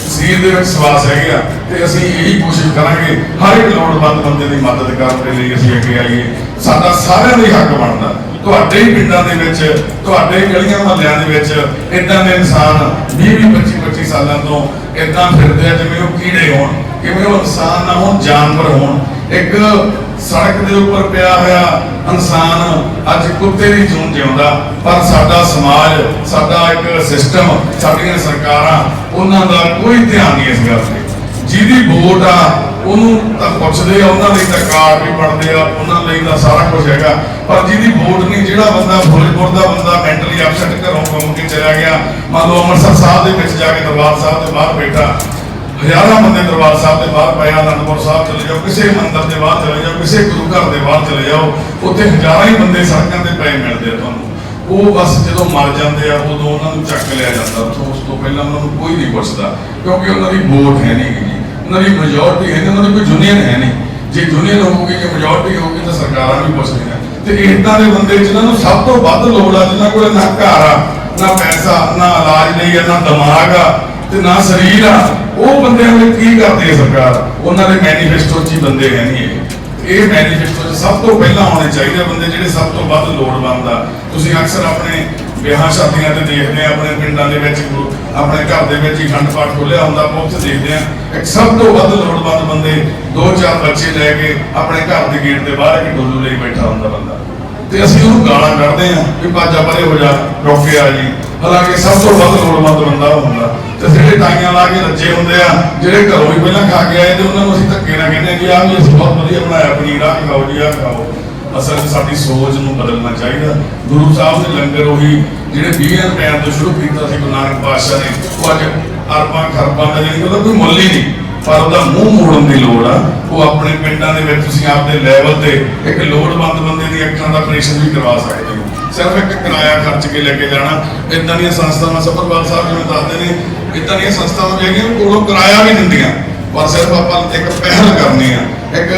ਸਰੀਰ ਦੇ ਵਿੱਚ ਸਵਾਸ ਹੈਗੇ ਆ, ਤੇ ਅਸੀਂ ਇਹੀ ਕੋਸ਼ਿਸ਼ ਕਰਾਂਗੇ ਹਰ ਇੱਕ ਲੋੜਵੰਦ ਬੰਦੇ ਦੀ ਮਦਦ ਕਰਨ ਦੇ ਲਈ ਅਸੀਂ ਅੱਗੇ ਆਈਏ। ਸਾਡਾ ਸਾਰਿਆਂ ਦਾ ਹੀ ਹੱਕ ਬਣਦਾ। ਤੁਹਾਡੇ ਹੀ ਪਿੰਡਾਂ ਦੇ ਵਿੱਚ, ਤੁਹਾਡੇ ਗਲੀਆਂ ਮੁਹੱਲਿਆਂ ਦੇ ਵਿੱਚ ਇਦਾਂ ਦੇ ਇਨਸਾਨ 20-25 ਸਾਲਾਂ ਤੋਂ ਇਦਾਂ ਫਿਰਦੇ ਆ ਜਿਵੇਂ ਉਹ ਕੀੜੇ ਹੋਣ, ਕਿਵੇਂ ਉਹ ਇਨਸਾਨ ਨਾ ਹੋਣ, ਜਾਨਵਰ ਹੋਣ। ਇੱਕ ਸੜਕ ਦੇ ਉੱਪਰ ਪਿਆ ਹੋਇਆ ਇਨਸਾਨ ਅੱਜ ਕੁੱਤੇ ਦੀ ਜੂਨ ਜਿਉਂਦਾ, ਪਰ ਸਾਡਾ ਸਮਾਜ, ਸਾਡਾ ਇੱਕ ਸਿਸਟਮ, ਸਾਡੀਆਂ ਸਰਕਾਰਾਂ, ਉਹਨਾਂ ਦਾ ਕੋਈ ਧਿਆਨ ਨਹੀਂ ਇਸ ਗੱਲ ਤੇ। ਜਿਹਦੀ ਵੋਟ ਆ ਉਹਨੂੰ ਤਾਂ ਪੁੱਛਦੇ ਆ, ਉਹਨਾਂ ਲਈ ਤਾਂ ਕਾਰਡ ਵੀ ਬਣਦੇ ਆ, ਉਹਨਾਂ ਲਈ ਤਾਂ ਸਾਰਾ ਕੁਝ ਹੈਗਾ, ਪਰ ਜਿਹਦੀ ਵੋਟ ਨਹੀਂ, ਜਿਹੜਾ ਬੰਦਾ ਫਿਰੋਜ਼ਪੁਰ ਦਾ ਬੰਦਾ ਮੈਂਟਲੀ ਅਪਸੈਟ ਘਰੋਂ ਘੁੰਮ ਕੇ ਚਲਾ ਗਿਆ, ਮੰਨ ਲਓ ਅੰਮ੍ਰਿਤਸਰ ਸਾਹਿਬ ਦੇ ਵਿੱਚ ਜਾ ਕੇ ਦਰਬਾਰ ਸਾਹਿਬ ਦੇ ਬਾਹਰ ਬੈਠਾ, ਹਜ਼ਾਰਾਂ ਬੰਦੇ ਦਰਬਾਰ ਸਾਹਿਬ ਦੇ ਬਾਹਰ ਪਏ, ਅਨੰਦਪੁਰ ਸਾਹਿਬ ਚਲੇ ਜਾਓ, ਕਿਸੇ ਮੰਦਿਰ ਦੇ ਬਾਹਰ ਚਲੇ ਜਾਓ, ਕਿਸੇ ਗੁਰੂ ਘਰ ਦੇ ਬਾਹਰ ਚਲੇ ਜਾਓ, ਉੱਥੇ ਹਜ਼ਾਰਾਂ ਹੀ ਬੰਦੇ ਸੜਕਾਂ ਤੇ ਪਏ ਮਿਲਦੇ ਆ ਤੁਹਾਨੂੰ। ਉਹ ਬਸ ਜਦੋਂ ਮਰ ਜਾਂਦੇ ਆ ਉਦੋਂ ਉਹਨਾਂ ਨੂੰ ਚੱਕ ਲਿਆ ਜਾਂਦਾ ਉੱਥੋਂ, ਉਸ ਤੋਂ ਪਹਿਲਾਂ ਉਹਨਾਂ ਨੂੰ ਕੋਈ ਨਹੀਂ ਪੁੱਛਦਾ, ਕਿਉਂਕਿ ਉਹਨਾਂ ਦੀ ਵੋਟ ਹੈ ਨਹੀਂ ਗੀ, ਉਹਨਾਂ ਦੀ ਮੈਜੋਰਟੀ ਹੈ ਨਹੀਂ, ਉਹਨਾਂ ਦੀ ਕੋਈ ਯੂਨੀਅਨ ਹੈ ਨਹੀਂ। ਜੇ ਯੂਨੀਅਨ ਹੋਊਗੀ, ਜੇ ਮੈਜੋਰਟੀ ਹੋਊਗੀ ਤਾਂ ਸਰਕਾਰਾਂ ਵੀ ਪੁੱਛਦੀਆਂ। ਤੇ ਇੱਦਾਂ ਦੇ ਬੰਦੇ ਜਿਨ੍ਹਾਂ ਨੂੰ ਸਭ ਤੋਂ ਵੱਧ ਲੋੜ ਆ, ਜਿਨ੍ਹਾਂ ਕੋਲ ਨਾ ਘਰ ਆ, ਨਾ ਪੈਸਾ, ਨਾ ਇਲਾਜ ਲਈ ਆ, ਨਾ ਦਿਮਾਗ ਆ ਤੇ ਨਾ ਸਰੀਰ ਆ, ਉਹ ਬੰਦਿਆਂ ਲਈ ਕੀ ਕਰਦੀ ਹੈ ਸਰਕਾਰ? ਉਹਨਾਂ ਦੇ ਮੈਨੀਫੈਸਟੋ 'ਚ ਹੀ ਬੰਦੇ ਹੈ ਨਹੀਂ ਇਹ ਮੈਨੀਫੈਸਟੋ 'ਚ ਸਭ ਤੋਂ ਪਹਿਲਾਂ ਆਉਣੇ ਚਾਹੀਦੇ ਬੰਦੇ ਜਿਹੜੇ ਸਭ ਤੋਂ ਵੱਧ ਲੋੜਵੰਦ ਆ। ਤੁਸੀਂ ਅਕਸਰ ਆਪਣੇ ਵਿਆਹਾਂ ਸ਼ਾਦੀਆਂ ਤੇ ਦੇਖਦੇ ਆ, ਆਪਣੇ ਪਿੰਡਾਂ ਦੇ ਵਿੱਚ, ਆਪਣੇ ਘਰ ਦੇ ਵਿੱਚ ਹੀ ਅਖੰਡ ਪਾਠ ਖੋਲਿਆ ਹੁੰਦਾ, ਆਪਾਂ ਉੱਥੇ ਦੇਖਦੇ ਆ ਇੱਕ ਸਭ ਤੋਂ ਵੱਧ ਲੋੜਵੰਦ ਬੰਦੇ 2-4 ਬੱਚੇ ਲੈ ਕੇ ਆਪਣੇ ਘਰ ਦੇ ਗੇਟ ਦੇ ਬਾਹਰ ਇੱਕ ਡੋਲੂ ਲਈ ਬੈਠਾ ਹੁੰਦਾ ਬੰਦਾ, ਤੇ ਅਸੀਂ ਉਹਨੂੰ ਗਾਲਾਂ ਕੱਢਦੇ ਆ ਵੀ ਭਾਜਾ ਪਰੇ ਹੋ ਜਾ, ਰੋਕਿਆ ਜੀ। ਹਾਲਾਂਕਿ ਸਭ ਤੋਂ ਵੱਧ ਲੋੜਵੰਦ ਬੰਦਾ ਉਹ ਹੁੰਦਾ। ਤੇ ਜਿਹੜੇ ਟਾਈਆਂ ਲਾ ਕੇ ਰੱਜੇ ਹੁੰਦੇ ਆ, ਜਿਹੜੇ ਘਰੋਂ ਹੀ ਪਹਿਲਾਂ ਖਾ ਕੇ ਆਏ, ਤੇ ਉਹਨਾਂ ਨੂੰ ਅਸੀਂ ਧੱਕੇ ਨਾਲ ਕਹਿੰਦੇ ਕਿ ਆਹ ਵੀ ਅਸੀਂ ਬਹੁਤ ਵਧੀਆ ਬਣਾਇਆ ਪਨੀਰ, ਆਹ ਖਾਓ ਜੀ, ਆਹ ਖਾਓ। ਅਸਲ 'ਚ ਸਾਡੀ ਸੋਚ ਨੂੰ ਬਦਲਣਾ ਚਾਹੀਦਾ। ਗੁਰੂ ਸਾਹਿਬ ਦੇ ਲੰਗਰ ਉਹੀ ਜਿਹੜੇ 20 ਰੁਪਏ ਤੋਂ ਸ਼ੁਰੂ ਕੀਤਾ ਸੀ ਗੁਰੂ ਨਾਨਕ ਪਾਤਸ਼ਾਹ ਨੇ, ਉਹ ਅੱਜ ਅਰਬਾਂ ਖਰਬਾਂ ਦਾ ਜਾਣੀ ਉਹਦਾ ਕੋਈ ਮੁੱਲ ਹੀ ਨਹੀਂ, ਪਰ ਉਹਦਾ ਮੂੰਹ ਮੋੜਨ ਦੀ ਲੋੜ ਆ। ਉਹ ਆਪਣੇ ਪਿੰਡਾਂ ਦੇ ਵਿੱਚ ਤੁਸੀਂ ਆਪਦੇ ਲੈਵਲ ਤੇ ਇੱਕ ਲੋੜਵੰਦ ਬੰਦੇ ਦੀ ਅੱਖਾਂ ਦਾ ਆਪਰੇਸ਼ਨ ਵੀ ਕਰਵਾ ਸਕਦੇ ਹੋ, ਸਿਰਫ ਇੱਕ ਕਿਰਾਇਆ ਖਰਚ ਕੇ ਲੈ ਕੇ ਜਾਣਾ। ਇਦਾਂ ਦੀਆਂ ਸੰਸਥਾਵਾਂ ਸੱਭਰਵਾਲ ਸਾਹਿਬ ਜਿਵੇਂ ਦੱਸਦੇ ਨੇ, ਇਦਾਂ ਦੀਆਂ ਸੰਸਥਾਵਾਂ ਜਿਹੜੀਆਂ ਕੋਲੋਂ ਕਿਰਾਇਆ ਵੀ ਦਿੰਦੀਆਂ, ਪਰ ਸਿਰਫ ਆਪਾਂ ਇੱਕ ਪਹਿਲ ਕਰਨੀ ਆ, ਇੱਕ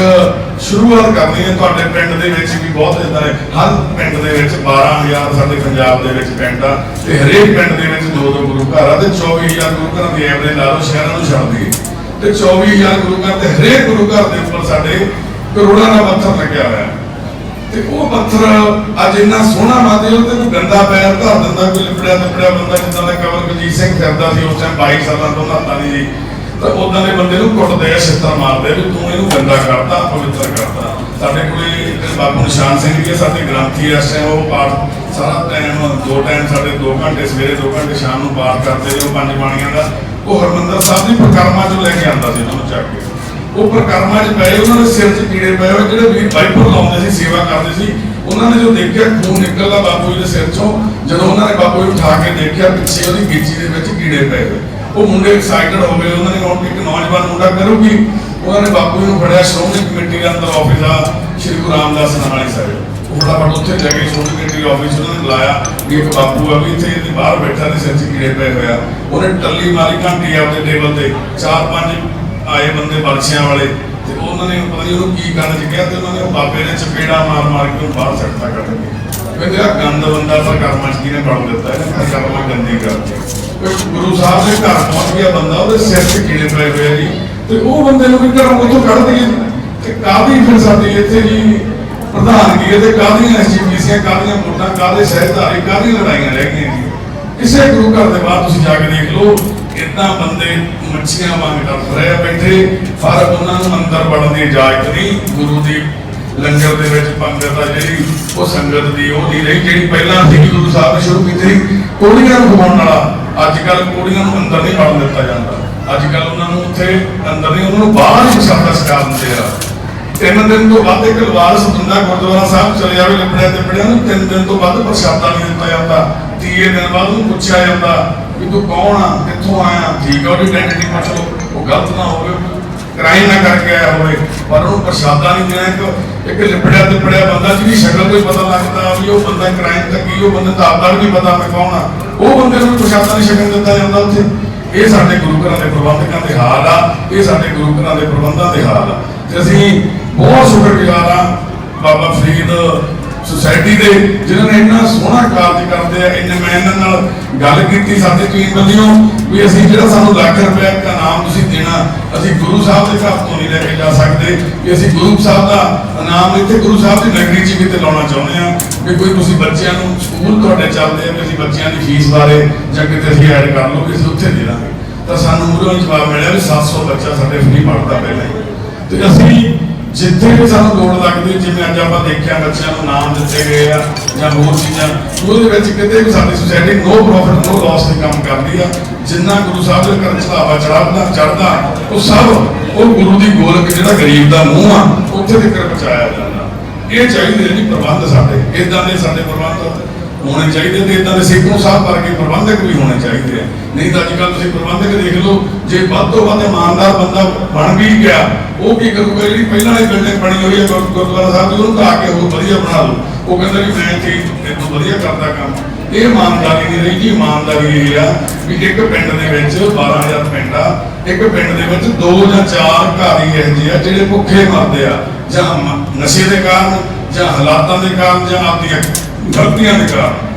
ਸ਼ੁਰੂਆਤ ਕਰਨੀ ਹੈ। ਤੁਹਾਡੇ ਪਿੰਡ ਦੇ ਵਿੱਚ ਵੀ ਬਹੁਤ ਇਦਾਂ ਹੈ, ਹਰ ਪਿੰਡ ਦੇ ਵਿੱਚ 12,000 ਸਾਡੇ ਪੰਜਾਬ ਦੇ ਵਿੱਚ ਪਿੰਡ ਆ, ਤੇ ਹਰੇਕ ਪਿੰਡ ਦੇ ਵਿੱਚ 2-2 ਗੁਰੂ ਘਰ ਆ, ਤੇ 24,000 ਗੁਰੂ ਘਰਾਂ ਦੀ ਐਵਰੇਜ ਲਾ ਲਓ, ਸ਼ਹਿਰਾਂ ਨੂੰ ਛੱਡ ਦਈਏ, ਤੇ 24,000 ਗੁਰੂ ਘਰ, ਤੇ ਹਰੇਕ ਗੁਰੂ ਘਰ ਦੇ ਉੱਪਰ ਸਾਡੇ ਕਰੋੜਾਂ ਦਾ ਪੱਥਰ ਲੱਗਿਆ ਹੋਇਆ। ਤੇ ਉਹ ਪੱਥਰ ਅੱਜ ਇੰਨਾ ਸੋਹਣਾ ਮਾਦੇ ਉਹਦੇ ਨੂੰ ਗੰਦਾ ਪੈਰ ਧਰ ਦਿੰਦਾ ਕੋਈ ਲਿਪੜਿਆ ਬੰਦਾ, ਜਿੱਦਾਂ ਦਾ ਕਵਰਜੀਤ ਸਿੰਘ ਫਿਰਦਾ ਸੀ ਉਸ ਟਾਈਮ 22 ਸਾਲਾਂ ਤੋਂ, ਨਹਾਤਾ ਨਹੀਂ ਜੀ, ਤਾਂ ਉਦਾਂ ਦੇ ਬੰਦੇ ਨੂੰ ਕੁੱਟਦੇ ਆ, ਛਿੱਤਰ ਮਾਰਦੇ ਵੀ ਤੂੰ ਇਹਨੂੰ ਗੰਦਾ ਕਰਤਾ, ਪਵਿੱਤਰ ਕਰਤਾ। ਸਾਡੇ ਕੋਲੇ ਬਾਬੂ ਨਿਸ਼ਾਨ ਸਿੰਘ ਜੀ ਸਾਡੇ ਗ੍ਰੰਥੀ ਇਸ ਟਾਈਮ, ਉਹ ਪਾਠ ਸਾਰਾ ਟਾਈਮ 2 ਟਾਈਮ ਸਾਡੇ 2 ਘੰਟੇ ਸਵੇਰੇ 2 ਘੰਟੇ ਸ਼ਾਮ ਨੂੰ ਪਾਠ ਕਰਦੇ ਨੇ, ਉਹ 5 ਬਾਣੀਆਂ ਦਾ। ਉਹ ਹਰਮੰਦਰ ਸਾਹਿਬ ਦੀ ਪ੍ਰਕਰਮਾ ਚੋਂ ਲੈ ਕੇ ਆਉਂਦਾ ਸੀ ਉਹਨੂੰ ਚੱਕ ਕੇ, ਉਹ ਪ੍ਰਕਰਮਾ 'ਚ ਪਏ, ਉਹਨਾਂ ਦੇ ਸਿਰ 'ਚ ਕੀੜੇ ਪਏ ਹੋਏ, ਜਿਹੜੇ ਵੀਰ ਵਾਈਪਰ ਲਾਉਂਦੇ ਸੀ, ਸੇਵਾ ਕਰਦੇ ਸੀ, ਉਹਨਾਂ ਨੇ ਜੋ ਦੇਖਿਆ ਖੂਨ ਨਿਕਲਦਾ ਬਾਪੂ ਜੀ ਦੇ ਸਿਰ 'ਚੋਂ, ਜਦੋਂ ਉਹਨਾਂ ਨੇ ਬਾਪੂ ਜੀ ਉਠਾ ਕੇ ਦੇਖਿਆ, ਪਿੱਛੇ ਉਹਦੀ ਗਿੱਚੀ ਦੇ ਵਿੱਚ ਕੀੜੇ ਪਏ ਹੋਏ। ਉਹ ਮੁੰਡੇ ਐਕਸਾਈਟਡ ਹੋ ਗਏ, ਉਹਨਾਂ ਨੇ ਹੁਣ ਇੱਕ ਨੌਜਵਾਨ ਮੁੰਡਾ ਕਰੂਗੀ, ਉਹਨਾਂ ਨੇ ਬਾਪੂ ਨੂੰ ਫੜਿਆ, ਸ਼੍ਰੋਮਣੀ ਕਮੇਟੀ ਦੇ ਅੰਦਰ ਆਫਿਸ ਆ ਸ਼੍ਰੀ ਗੁਰੂ ਰਾਮਦਾਸ ਨਾਲੀ ਸਾਹਿਬ, ਉਹ ਫਟਾਫਟ ਉੱਥੇ ਜਾ ਕੇ ਸ਼੍ਰੋਮਣੀ ਕਮੇਟੀ ਆਫਿਸ ਉਹਨਾਂ ਨੇ ਬੁਲਾਇਆ ਵੀ ਇੱਕ ਬਾਪੂ ਆ ਵੀ ਇੱਥੇ ਇਹਦੇ ਬਾਹਰ ਬੈਠਾ ਤੇ ਸਿਰ 'ਚ ਕੀੜੇ ਪਏ ਹੋਇਆ। ਉਹਨੇ ਟੱਲੀ ਮਾਰੀ ਘੰਟੀ ਆਪਦੇ ਟੇਬਲ ਤੇ, 4-5 ਆਏ ਬੰਦੇ ਬਰਛਿਆਂ ਵਾਲੇ, ਤੇ ਉਹਨਾਂ ਨੇ ਪਤਾ ਨਹੀਂ ਉਹਨੂੰ ਕੀ ਕਰਨ 'ਚ ਕਿਹਾ, ਤੇ ਉਹਨਾਂ ਨੇ ਉਹ ਬਾਬੇ ਨੇ ਚਪੇੜਾ ਮਾਰ ਕੇ ਉਹਨੂੰ ਬਾਹਰ ਸੱਟਤਾ ਕੱਢ ਕੇ। ਕਹਿੰਦੇ ਆ ਗੰਦ ਬੰਦਾ ਪ੍ਰਕਰਮਾਂ 'ਚ ਕਿਹਨੇ ਪੜ ਦਿੱਤਾ, ਇਹਨੇ ਪ੍ਰਕਰਮਾਂ ਗੰਦੀ ਕਰਦੀ। ਗੁਰੂ ਸਾਹਿਬ ਦੇ ਘਰ ਪਹੁੰਚ ਗਿਆ ਬੰਦਾ, ਉਹਦੇ ਸਿਰ 'ਚ ਕੀੜੇ ਪਏ ਹੋਏ ਆ ਜੀ, ਤੇ ਉਹ ਬੰਦੇ ਨੂੰ ਵੀ ਘਰੋਂ ਉੱਥੋਂ ਕੱਢ ਦਈਏ। ਤੇ ਕਾਹਦੀ ਫਿਰ ਸਾਡੀ ਇੱਥੇ ਜੀ ਪ੍ਰਧਾਨਗੀ, ਤੇ ਕਾਹਦੀਆਂ ਐਸਜੀਪੀਸੀਆਂ, ਕਾਹਦੀਆਂ ਵੋਟਾਂ, ਕਾਹਦੇ ਸਹਿਧਾਰੀ, ਕਾਹਦੀਆਂ ਲੜਾਈਆਂ ਰਹਿ ਗਈਆਂ ਜੀ। ਕਿਸੇ ਗੁਰੂ ਘਰ ਦੇ ਬਾਹਰ ਤੁਸੀਂ ਜਾ ਕੇ ਦੇਖ ਲਓ, ਇਦਾਂ ਬੰਦੇ ਮੱਛੀਆਂ ਵਾਂਗ ਟੱਪ ਰਹੇ ਬੈਠੇ, ਪਰ ਉਹਨਾਂ ਨੂੰ ਅੰਦਰ ਵੜਨ ਦੀ ਇਜਾਜ਼ਤ ਨਹੀਂ। ਗੁਰੂ ਦੀ ਲੰਗਰ ਦੇ ਵਿੱਚ ਪੰਗਤ ਆ ਜਿਹੜੀ, ਉਹ ਸੰਗਤ ਦੀ ਉਹ ਨਹੀਂ ਰਹੀ ਜਿਹੜੀ ਪਹਿਲਾਂ ਸੀ ਗੁਰੂ ਸਾਹਿਬ ਨੇ ਸ਼ੁਰੂ ਕੀਤੀ ਸੀ ਕੋੜੀਆਂ ਨੂੰ ਖਵਾਉਣ ਵਾਲਾ। ਅੱਜ ਕੱਲ੍ਹ ਕੋੜੀਆਂ ਨੂੰ ਅੰਦਰ ਨਹੀਂ ਵੜਨ ਦਿੱਤਾ ਜਾਂਦਾ, ਅੱਜ ਕੱਲ੍ਹ ਉਹਨਾਂ ਨੂੰ ਉੱਥੇ ਅੰਦਰ ਨਹੀਂ, ਉਹਨਾਂ ਨੂੰ ਬਾਹਰ ਹੀ ਪ੍ਰਸ਼ਾਦਾ ਛਕਾ ਦਿੰਦੇ ਆ। 3 ਦਿਨ ਤੋਂ ਵੱਧ ਇੱਕ ਵਾਰਸ ਬੰਦਾ ਗੁਰਦੁਆਰਾ ਸਾਹਿਬ ਚਲੇ ਜਾਵੇ ਲਿਪੜਿਆ ਤੇ ਪੜਿਆ ਨੂੰ 3 ਦਿਨ ਤੋਂ ਵੱਧ ਪ੍ਰਸ਼ਾਦਾ ਨਹੀਂ ਦਿੱਤਾ ਜਾਂਦਾ। 3 ਦਿਨ ਬਾਅਦ ਉਹਨੂੰ ਪੁੱਛਿਆ ਜਾਂਦਾ ਵੀ ਤੂੰ ਕੌਣ ਆ, ਕਿੱਥੋਂ ਆਇਆ, ਠੀਕ ਆ ਉਹਦੀ ਆਇਡੈਂਟੀ ਪੁੱਛ ਲਓ, ਉਹ ਗਲਤ ਨਾ ਹੋਵੇ, ਕ੍ਰਾਈਮ ਨਾ ਕਰਕੇ ਆਇਆ ਹੋਵੇ, ਪਰ ਉਹਨੂੰ ਪ੍ਰਸ਼ਾਦਾ ਨਹੀਂ ਦੇਣਾ। ਇੱਕ ਲਿਪੜਿਆ ਤੇ ਪੜਿਆ ਬੰਦਾ ਜਿਹਦੀ ਸ਼ਕਲ ਤੋਂ ਹੀ ਪਤਾ ਲੱਗਦਾ ਵੀ ਉਹ ਬੰਦਾ ਕ੍ਰਾਈਮ ਤਾਂ ਕੀ, ਉਹ ਬੰਦੇ ਦਾ ਆਪਦਾ ਵੀ ਨਹੀਂ ਪਤਾ ਮੈਂ ਕੌਣ ਆ, ਉਹ ਬੰਦੇ ਨੂੰ ਪ੍ਰਸ਼ਾਦਾ ਨਹੀਂ ਛਕਣ ਦਿੱਤਾ ਜਾਂਦਾ ਉੱਥੇ। ਇਹ ਸਾਡੇ ਗੁਰੂ ਘਰਾਂ ਦੇ ਪ੍ਰਬੰਧਕਾਂ ਦੇ ਹਾਲ ਆ, ਇਹ ਸਾਡੇ ਗੁਰੂ ਘਰਾਂ ਦੇ ਪ੍ਰਬੰਧਾਂ ਦੇ ਹਾਲ ਆ। ਤੇ ਅਸੀਂ ਬਹੁਤ ਸ਼ੁਕਰਗੁਜ਼ਾਰ ਆ ਬਾਬਾ ਫਰੀਦ ਸੁਸਾਇਟੀ ਦੇ, ਜਿਨ੍ਹਾਂ ਨੇ ਇੰਨਾ ਸੋਹਣਾ ਕਾਰਜ ਕਰਦੇ ਆ। ਮੈਂ ਇਹਨਾਂ ਨਾਲ ਗੱਲ ਕੀਤੀ ਸਾਡੇ ਟੀਮ ਵੱਲੋਂ ਵੀ ਅਸੀਂ ਜਿਹੜਾ ਸਾਨੂੰ ਲੱਖ ਰੁਪਏ ਦਾ ਇਨਾਮ ਤੁਸੀਂ ਦੇਣਾ, ਅਸੀਂ ਗੁਰੂ ਸਾਹਿਬ ਦੇ ਘਰ ਤੋਂ ਨਹੀਂ ਲੈ ਕੇ ਜਾ ਸਕਦੇ, ਕਿ ਅਸੀਂ ਗੁਰੂ ਸਾਹਿਬ ਦਾ ਇਨਾਮ ਇੱਥੇ ਗੁਰੂ ਸਾਹਿਬ ਦੀ ਨਗਰੀ 'ਚ ਕਿਤੇ ਲਾਉਣਾ ਚਾਹੁੰਦੇ ਆ। ਵੀ ਕੋਈ ਤੁਸੀਂ ਬੱਚਿਆਂ ਨੂੰ ਸਕੂਲ ਤੁਹਾਡੇ ਚੱਲਦੇ ਆ, ਵੀ ਅਸੀਂ ਬੱਚਿਆਂ ਦੀ ਫੀਸ ਬਾਰੇ ਜਾਂ ਕਿਤੇ ਅਸੀਂ ਐਡ ਕਰ ਲਓ ਕਿ ਅਸੀਂ ਉੱਥੇ ਦੇ ਦਾਂਗੇ। ਤਾਂ ਸਾਨੂੰ ਮੂਹਰੋਂ ਜਵਾਬ ਮਿਲਿਆ ਵੀ 700 ਬੱਚਾ ਸਾਡੇ ਫ੍ਰੀ ਪੜ੍ਹਦਾ ਪਹਿਲਾਂ ਹੀ। ਤੇ ਅਸੀਂ ਜਿੱਥੇ ਵੀ ਸਾਨੂੰ ਲੋੜ ਲੱਗਦੀ, ਜਿਵੇਂ ਅੱਜ ਆਪਾਂ ਦੇਖਿਆ ਬੱਚਿਆਂ ਨੂੰ ਨਾਮ ਦਿੱਤੇ ਗਏ ਆ ਜਾਂ ਹੋਰ ਚੀਜ਼ਾਂ, ਉਹਦੇ ਵਿੱਚ ਕਿਤੇ ਵੀ ਸਾਡੀ ਸੁਸਾਇਟੀ ਨੋ ਪ੍ਰੋਫਿਟ ਨੋ ਲਾਸ ਦੇ ਕੰਮ ਕਰਦੀ ਆ। ਜਿੰਨਾ ਗੁਰੂ ਸਾਹਿਬ ਦੇ ਘਰ ਚੜਾਵਾ ਚੜਦਾ ਉਹ ਸਭ ਉਹ ਗੁਰੂ ਦੀ ਗੋਲਕ ਜਿਹੜਾ ਗਰੀਬ ਦਾ ਮੂੰਹ ਆ ਉੱਥੇ ਤੱਕ ਪਹੁੰਚਾਇਆ ਜਾਂਦਾ। ਇਹ ਚਾਹੀਦੇ ਜੀ ਪ੍ਰਬੰਧ, ਸਾਡੇ ਇਦਾਂ ਦੇ ਸਾਡੇ ਪ੍ਰਬੰਧ ਹੋਣੇ ਚਾਹੀਦੇ ਤੇ ਇਦਾਂ ਦੇ ਸੇਖੋਂ ਸਾਹਿਬ ਵਰਗੇ ਪ੍ਰਬੰਧਕ ਵੀ ਹੋਣੇ ਚਾਹੀਦੇ ਆ। ਨਹੀਂ ਤਾਂ ਅੱਜ ਕੱਲ੍ਹ ਤੁਸੀਂ ਪ੍ਰਬੰਧਕ ਦੇਖ ਲਓ, ਜੇ ਵੱਧ ਤੋਂ ਵੱਧ ਇਮਾਨਦਾਰ ਬੰਦਾ ਬਣ ਵੀ ਗਿਆ, ਉਹ ਕੀ ਕਰੂਗਾ? ਜਿਹੜੀ ਪਹਿਲਾਂ ਵਾਲੀ ਬਿਲਡਿੰਗ ਬਣੀ ਹੋਈ ਹੈ ਗੁਰਦੁਆਰਾ ਸਾਹਿਬ ਦੀ, ਉਹਨੂੰ ਢਾਹ ਕੇ ਹੋਰ ਵਧੀਆ ਬਣਾ ਲਓ। ਉਹ ਕਹਿੰਦਾ ਵੀ ਮੈਂ ਚੀਜ਼ ਮੈਨੂੰ ਵਧੀਆ ਕਰਦਾ ਕੰਮ। ਇਹ ਇਮਾਨਦਾਰੀ ਨਹੀਂ ਰਹੀ ਜੀ। ਇਮਾਨਦਾਰੀ ਇਹ ਆ ਵੀ ਇੱਕ ਪਿੰਡ ਦੇ ਵਿੱਚ 12,000 ਪਿੰਡ ਆ, ਇੱਕ ਪਿੰਡ ਦੇ ਵਿੱਚ 2 ਜਾਂ 4 ਘਰ ਹੀ ਇਹੋ ਜਿਹੇ ਆ ਜਿਹੜੇ ਭੁੱਖੇ ਮਰਦੇ ਆ, ਜਾਂ ਨਸ਼ੇ ਦੇ ਕਾਰਨ, ਜਾਂ ਹਾਲਾਤਾਂ ਦੇ ਕਾਰਨ, ਜਾਂ ਆਪਦੀਆਂ ਗਲਤੀਆਂ ਦੇ ਕਾਰਨ।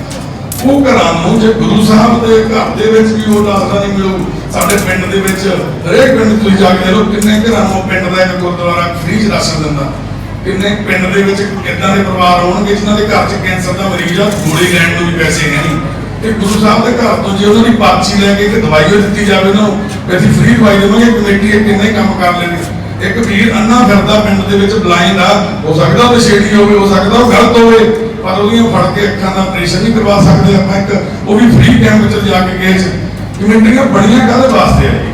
ਉਹ ਘਰਾਂ ਨੂੰ ਜੇ ਗੁਰੂ ਸਾਹਿਬ ਦੇ ਘਰ ਦੇ ਵਿੱਚ ਵੀ ਉਹ ਆਸਰਾ ਨਹੀਂ ਮਿਲੂ, ਸਾਡੇ ਪਿੰਡ ਦੇ ਵਿੱਚ ਹਰੇਕ ਪਿੰਡ ਤੁਸੀਂ ਜਾ ਕੇ ਦੇਖੋ ਕਿੰਨੇ ਘਰਾਂ ਨੂੰ ਪਿੰਡ ਦਾ ਇੱਕ ਗੁਰਦੁਆਰਾ ਫ੍ਰੀ ਚ ਰਾਸ਼ਨ ਦਿੰਦਾ। ਕਿੰਨੇ ਪਿੰਡ ਦੇ ਵਿੱਚ ਇਦਾਂ ਦੇ ਪਰਿਵਾਰ ਹੋਣਗੇ ਜਿਨ੍ਹਾਂ ਦੇ ਘਰ 'ਚ ਕੈਂਸਰ ਦਾ ਮਰੀਜ਼ ਆ, ਗੋਲੀ ਲੈਣ ਨੂੰ ਵੀ ਪੈਸੇ ਨਹੀਂ। ਤੇ ਗੁਰੂ ਸਾਹਿਬ ਦੇ ਘਰ ਤੋਂ ਜੇ ਉਹਨਾਂ ਦੀ ਪਰਚੀ ਲੈ ਕੇ ਦਵਾਈ ਦਿੱਤੀ ਜਾਵੇ, ਉਹਨਾਂ ਨੂੰ ਅਸੀਂ ਫ੍ਰੀ ਦਵਾਈ ਦੇਵਾਂਗੇ। ਕਮੇਟੀ ਇਹ ਕਿੰਨੇ ਕੰਮ ਕਰ ਲੈਣੇ। ਇੱਕ ਵੀਰ ਅੰਨਾ ਫਿਰਦਾ ਪਿੰਡ ਦੇ ਵਿੱਚ, ਬਲਾਈਂਡ ਆ, ਹੋ ਸਕਦਾ ਉਹ ਨਸ਼ੇੜੀ ਹੋਵੇ, ਹੋ ਸਕਦਾ ਉਹ ਗਲਤ ਹੋਵੇ, ਪਰ ਉਹਦੀਆਂ ਫੜ ਕੇ ਅੱਖਾਂ ਦਾ ਆਪਰੇਸ਼ਨ ਨਹੀਂ ਕਰਵਾ ਸਕਦੇ ਆਪਾਂ। ਇੱਕ ਉਹ ਵੀ ਫ੍ਰੀ ਕੈਂਪ 'ਚ ਜਾ ਕੇ ਗਏ। ਕਮੇਟੀਆਂ ਬਣੀਆਂ ਕਾਹਦੇ ਵਾਸਤੇ ਆ ਜੀ?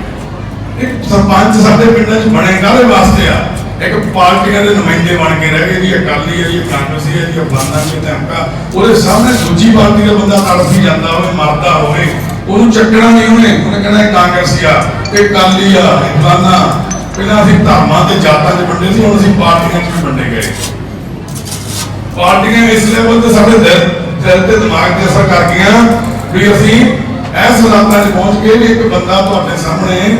ਇੱਕ ਸਰਪੰਚ ਸਾਡੇ ਪਿੰਡਾਂ 'ਚ ਬਣੇ ਕਾਹਦੇ ਵਾਸਤੇ ਆ? ਇੱਕ ਪਾਰਟੀਆਂ ਦੇ ਨੁਮਾਇੰਦੇ ਬਣ ਕੇ ਰਹਿ ਗਏ ਜੀ। ਅਕਾਲੀ ਹੈ ਜੀ, ਕਾਂਗਰਸੀ ਹੈ ਜੀ, ਫਲਾਨਾ ਜੀ, ਧਮਕਾ। ਉਹਦੇ ਸਾਹਮਣੇ ਦੂਜੀ ਪਾਰਟੀ ਦਾ ਬੰਦਾ ਤੜਫੀ ਜਾਂਦਾ ਹੋਵੇ, ਮਰਦਾ ਹੋਵੇ, ਉਹਨੂੰ ਚੱਕਣਾ ਨਹੀਂ। ਉਹਨੇ ਕਹਿਣਾ ਇਹ ਕਾਂਗਰਸੀ ਆ, ਇਹ ਅਕਾਲੀ ਆ, ਇਹ ਫਲਾਨਾ। ਪਹਿਲਾਂ ਅਸੀਂ ਧਰਮਾਂ ਤੇ ਜਾਤਾਂ 'ਚ ਵੰਡੇ ਸੀ, ਹੁਣ ਅਸੀਂ ਪਾਰਟੀਆਂ 'ਚ ਵੀ ਵੰਡੇ ਗਏ। ਪਾਰਟੀਆਂ ਇਸ ਲੈਵਲ ਤੇ ਸਾਡੇ ਦਿਲ ਤੇ ਦਿਮਾਗ ਤੇ ਅਸਰ ਕਰ ਗਈਆਂ ਵੀ ਅਸੀਂ ਇਸ ਹਾਲਾਤਾਂ 'ਚ ਪਹੁੰਚ ਗਏ ਵੀ ਇੱਕ ਬੰਦਾ ਤੁਹਾਡੇ ਸਾਹਮਣੇ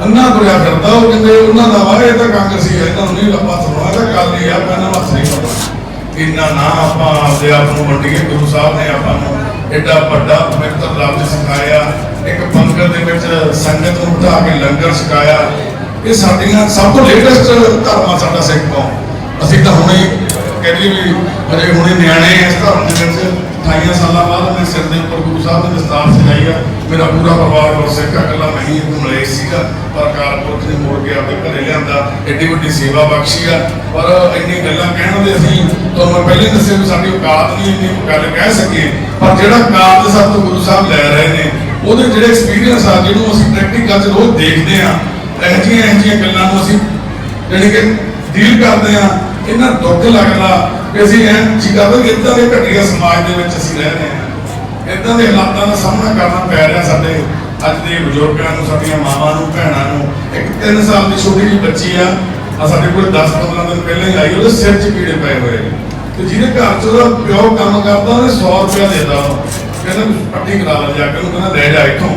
ਅੰਨਾ ਤੁਰਿਆ ਫਿਰਦਾ, ਉਹ ਕਹਿੰਦੇ ਉਹਨਾਂ ਦਾ ਵਾ ਇਹ ਤਾਂ ਕਾਂਗਰਸੀ ਹੈ, ਇਹਨਾਂ ਨੂੰ ਨਹੀਂ ਲੱਭਾ ਸੁਣਾ, ਤਾਂ ਅਕਾਲੀ ਆ, ਪਹਿਲਾਂ ਹੱਥ ਨਹੀਂ ਪਤਾ। ਇੰਨਾ ਨਾ ਆਪਾਂ ਆਪਦੇ ਆਪ ਨੂੰ ਵੰਡੀਏ। ਗੁਰੂ ਸਾਹਿਬ ਨੇ ਆਪਾਂ ਨੂੰ ਐਡਾ ਵੱਡਾ ਪਵਿੱਤਰ ਲਫ਼ਜ਼ ਸਿਖਾਇਆ, ਇੱਕ ਪੰਗਤ ਦੇ ਵਿੱਚ ਸੰਗਤ ਨੂੰ ਬਿਠਾ ਕੇ ਲੰਗਰ ਛਕਾਇਆ। ਇਹ ਸਾਡੀਆਂ ਸਭ ਤੋਂ ਲੇਟੈਸਟ ਧਰਮ ਆ ਸਾਡਾ ਸਿੱਖ ਕੌਮ। ਅਸੀਂ ਤਾਂ ਹੁਣੇ ਕਹਿੰਦੇ ਵੀ ਅਜੇ ਹੁਣੇ ਨਿਆਣੇ ਇਸ ਧਰਮ ਦੇ ਵਿੱਚ 28 ਸਾਲਾਂ ਬਾਅਦ ਮੇਰੇ ਸਿਰ ਦੇ ਉੱਪਰ ਗੁਰੂ ਸਾਹਿਬ ਨੇ ਦਸਤਾਰ ਸਜਾਈ ਆ। ਮੇਰਾ ਪੂਰਾ ਪਰਿਵਾਰ ਗੁਰਸਿੱਖ ਆ, ਇਕੱਲਾ ਮੈਂ ਹੀ ਮਲੇਸ਼ ਸੀਗਾ, ਪਰ ਅਕਾਲ ਪੁਰਖ ਨੇ ਮੋੜ ਕੇ ਆਪਣੇ ਘਰੇ ਲਿਆਂਦਾ। ਐਡੀ ਵੱਡੀ ਸੇਵਾ ਬਖਸ਼ੀ ਆ। ਪਰ ਇੰਨੀ ਗੱਲਾਂ ਕਹਿਣ ਦੇ ਅਸੀਂ ਤੁਹਾਨੂੰ ਮੈਂ ਪਹਿਲੇ ਦੱਸਿਆ ਵੀ ਸਾਡੀ ਔਕਾਤ ਨਹੀਂ ਇੰਨੀ ਗੱਲ ਕਹਿ ਸਕੀਏ, ਪਰ ਜਿਹੜਾ ਕਾਰਜ ਸਾਡੇ ਤੋਂ ਗੁਰੂ ਸਾਹਿਬ ਲੈ ਰਹੇ ਨੇ, ਉਹਦੇ ਜਿਹੜੇ ਐਕਸਪੀਰੀਅੰਸ ਆ, ਜਿਹਨੂੰ ਅਸੀਂ ਪ੍ਰੈਕਟੀਕਲ 'ਚ ਰੋਜ਼ ਦੇਖਦੇ ਆ, ਇਹੋ ਜਿਹੀਆਂ ਗੱਲਾਂ ਨੂੰ ਅਸੀਂ ਜਾਣੀ ਕਿ ਡੀਲ ਕਰਦੇ ਆ। ਇਹਨਾਂ ਦੁੱਖ ਲੱਗਦਾ ਕਿ ਅਸੀਂ ਇਹ ਚੀਜ਼ਾਂ ਤੋਂ ਇੱਦਾਂ ਦੇ ਘਟੀਆ ਸਮਾਜ ਦੇ ਵਿੱਚ ਅਸੀਂ ਰਹਿ ਰਹੇ ਹਾਂ। ਇੱਦਾਂ ਦੇ ਹਾਲਾਤਾਂ ਦਾ ਸਾਹਮਣਾ ਕਰਨਾ ਪੈ ਰਿਹਾ ਸਾਡੇ ਅੱਜ ਦੇ ਬਜ਼ੁਰਗਾਂ ਨੂੰ, ਸਾਡੀਆਂ ਮਾਵਾਂ ਨੂੰ, ਭੈਣਾਂ ਨੂੰ। ਇੱਕ 3 ਸਾਲ ਦੀ ਛੋਟੀ ਜਿਹੀ ਬੱਚੀ ਆ ਸਾਡੇ ਕੋਲ 10-15 ਦਿਨ ਪਹਿਲਾਂ ਹੀ ਆਈ, ਉਹਦੇ ਸਿਰ 'ਚ ਕੀੜੇ ਪਏ ਹੋਏ ਨੇ। ਤੇ ਜਿਹਦੇ ਘਰ 'ਚ ਉਹਦਾ ਪਿਓ ਕੰਮ ਕਰਦਾ, ਉਹਨੇ 100 ਰੁਪਇਆ ਦੇਦਾ, ਕਹਿੰਦਾ ਪੱਟੀ ਕਰਾ ਲਾ ਜਾ ਕੇ, ਉਹਨੂੰ ਕਹਿੰਦਾ ਲੈ ਜਾ ਇੱਥੋਂ।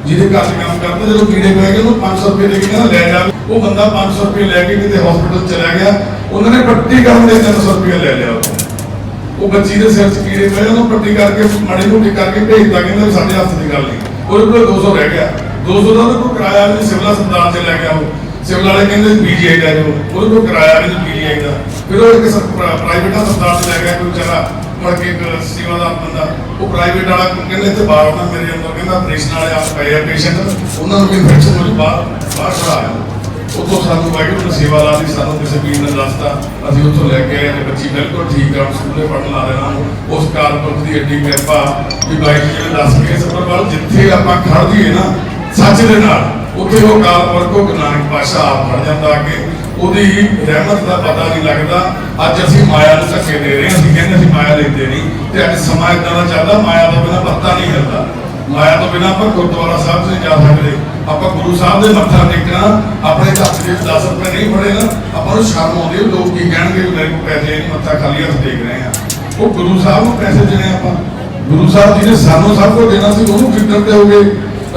ਜਿਹਦੇ ਘਰ 'ਚ ਕੰਮ ਕਰਦਾ, ਜਦੋਂ ਕੀੜੇ ਪੈ ਗਏ ਉਹਨੂੰ 500 ਰੁਪਏ ਦੇ ਕੇ ਕਹਿੰਦਾ ਲੈ ਜਾ। ਉਹ ਬੰਦਾ 500 ਰੁਪਏ ਲੈ ਕੇ ਕਿਤੇ ਹਸਪੀਟਲ ਚਲਾ ਗਿਆ, ਉਹਨਾਂ ਨੇ ਪੱਟੀ ਕਰਨ ਦੇ 300 ਰੁਪਏ ਲੈ ਲਿਆ। ਉਹ ਬੱਚੀ ਦੇ ਸਿਰ 'ਚ ਕੀੜੇ ਪਏ, ਉਹਨੂੰ ਪੱਟੀ ਕਰਕੇ ਮਾੜੀ ਮੋਟੀ ਕਰਕੇ ਭੇਜਦਾ, ਕਹਿੰਦਾ ਸਾਡੇ ਹੱਥ ਦੀ ਗੱਲ ਨਹੀਂ। ਉਹਦੇ ਕੋਲ 200 ਰਹਿ ਗਿਆ, 200 ਦਾ ਉਹਦੇ ਕੋਲ ਕਿਰਾਇਆ ਵੀ ਸਿਵਲ ਹਸਪਤਾਲ 'ਚ ਲੈ ਗਿਆ। ਉਹ ਸਿਵਲ ਵਾਲੇ ਕਹਿੰਦੇ PGI ਲੈ ਜਾਓ, ਉਹਦੇ ਕੋਲ ਕਿਰਾਇਆ ਵੀ PGI ਦਾ। ਫਿਰ ਉਹ ਇੱਕ ਪ੍ਰਾਈਵੇਟ ਹਸਪਤਾਲ 'ਚ ਲੈ ਗਿਆ, ਕੋਈ ਵਿਚਾਰਾ ਫੜ ਕੇ ਇੱਕ ਸੇਵਾਦਾਰ ਬੰਦਾ। ਉਹ ਪ੍ਰਾਈਵੇਟ ਵਾਲਾ ਕਹਿੰਦੇ ਇੱਥੇ ਬਾਹਰ ਆਉਣਾ ਮੇਰੇ ਅੰਦਰ, ਕਹਿੰਦਾ ਆਪਰੇਸ਼ਨ ਵਾਲੇ ਆਪ ਪਏ ਆ ਪੇਸ਼ੈਂਟ, ਉਹਨਾਂ ਨੂੰ ਵੀ ਇਨਫੈਕਸ਼ਨ ਹੋ ਜੂ, ਬਾਹਰ ਖੜਾ। ਉੱਥੋਂ ਸਾਨੂੰ ਵਾਹਿਗੁਰੂ ਨੇ ਸੇਵਾ ਲਾ ਦਿੱਤੀ, ਸਾਨੂੰ ਕਿਸੇ ਵੀਰ ਨੇ ਦੱਸਤਾ, ਅਸੀਂ ਉੱਥੋਂ ਲੈ ਕੇ ਆਏ ਤੇ ਬੱਚੀ ਬਿਲਕੁਲ ਠੀਕ ਆ, ਸਕੂਲੇ ਪੜ੍ਹਨ ਲਾ ਦੇਣਾ। ਉਸ ਕਾਰਪੁਰਖ ਦੀ ਐਡੀ ਕਿਰਪਾ ਵੀ ਬਾਈ ਜੀ ਨੇ ਦੱਸ ਕੇ ਸਫਰ ਵੱਲ ਜਿੱਥੇ ਆਪਾਂ ਖੜ ਜੀਏ ਨਾ ਸੱਚ ਦੇ ਨਾਲ, ਉੱਥੇ ਉਹ ਕਾਰਪੁਰਖ ਉਹ ਗੁਰੂ ਨਾਨਕ ਪਾਤਸ਼ਾਹ ਆਪ ਖੜ ਜਾਂਦਾ ਅੱਗੇ। ਉਹਦੀ ਰਹਿਮਤ ਦਾ ਪਤਾ ਨਹੀਂ ਲੱਗਦਾ। ਅੱਜ ਅਸੀਂ ਮਾਇਆ ਨੂੰ ਧੱਕੇ ਦੇ ਰਹੇ ਹਾਂ, ਅਸੀਂ ਕਹਿੰਦੇ ਅਸੀਂ ਮਾਇਆ ਲੈਂਦੇ ਨਹੀਂ, ਤੇ ਅੱਜ ਸਮਾਂ ਇਦਾਂ ਦਾ ਚੱਲਦਾ, ਮਾਇਆ ਤੋਂ ਬਿਨਾਂ ਪੱਤਾ ਨਹੀਂ ਹਿਲਦਾ। ਮਾਇਆ ਤੋਂ ਬਿਨਾਂ ਆਪਾਂ ਗੁਰਦੁਆਰਾ ਸਾਹਿਬ 'ਚ ਨਹੀਂ ਜਾ ਸਕਦੇ। ਆਪਾਂ ਗੁਰੂ ਸਾਹਿਬ ਦੇ ਮੱਥਾ ਟੇਕਣਾ, ਆਪਣੇ ਹੱਥ ਦੇ 10 ਰੁਪਏ ਨਹੀਂ ਫੜੇ ਨਾ, ਆਪਾਂ ਨੂੰ ਸ਼ਰਮ ਆਉਂਦੀ ਹੈ, ਲੋਕ ਕੀ ਕਹਿਣਗੇ ਮੇਰੇ ਕੋਲ ਪੈਸੇ ਨਹੀਂ, ਮੱਥਾ ਖਾਲੀ ਹੱਥ ਦੇਖ ਰਹੇ ਆ। ਉਹ ਗੁਰੂ ਸਾਹਿਬ ਨੂੰ ਪੈਸੇ ਦੇਣੇ ਆਪਾਂ, ਗੁਰੂ ਸਾਹਿਬ ਜੀ ਨੇ ਸਾਨੂੰ ਸਭ ਕੁਝ ਦੇਣਾ ਸੀ, ਉਹਨੂੰ ਫਿਕਰ ਤੇ ਹੋ ਗਏ।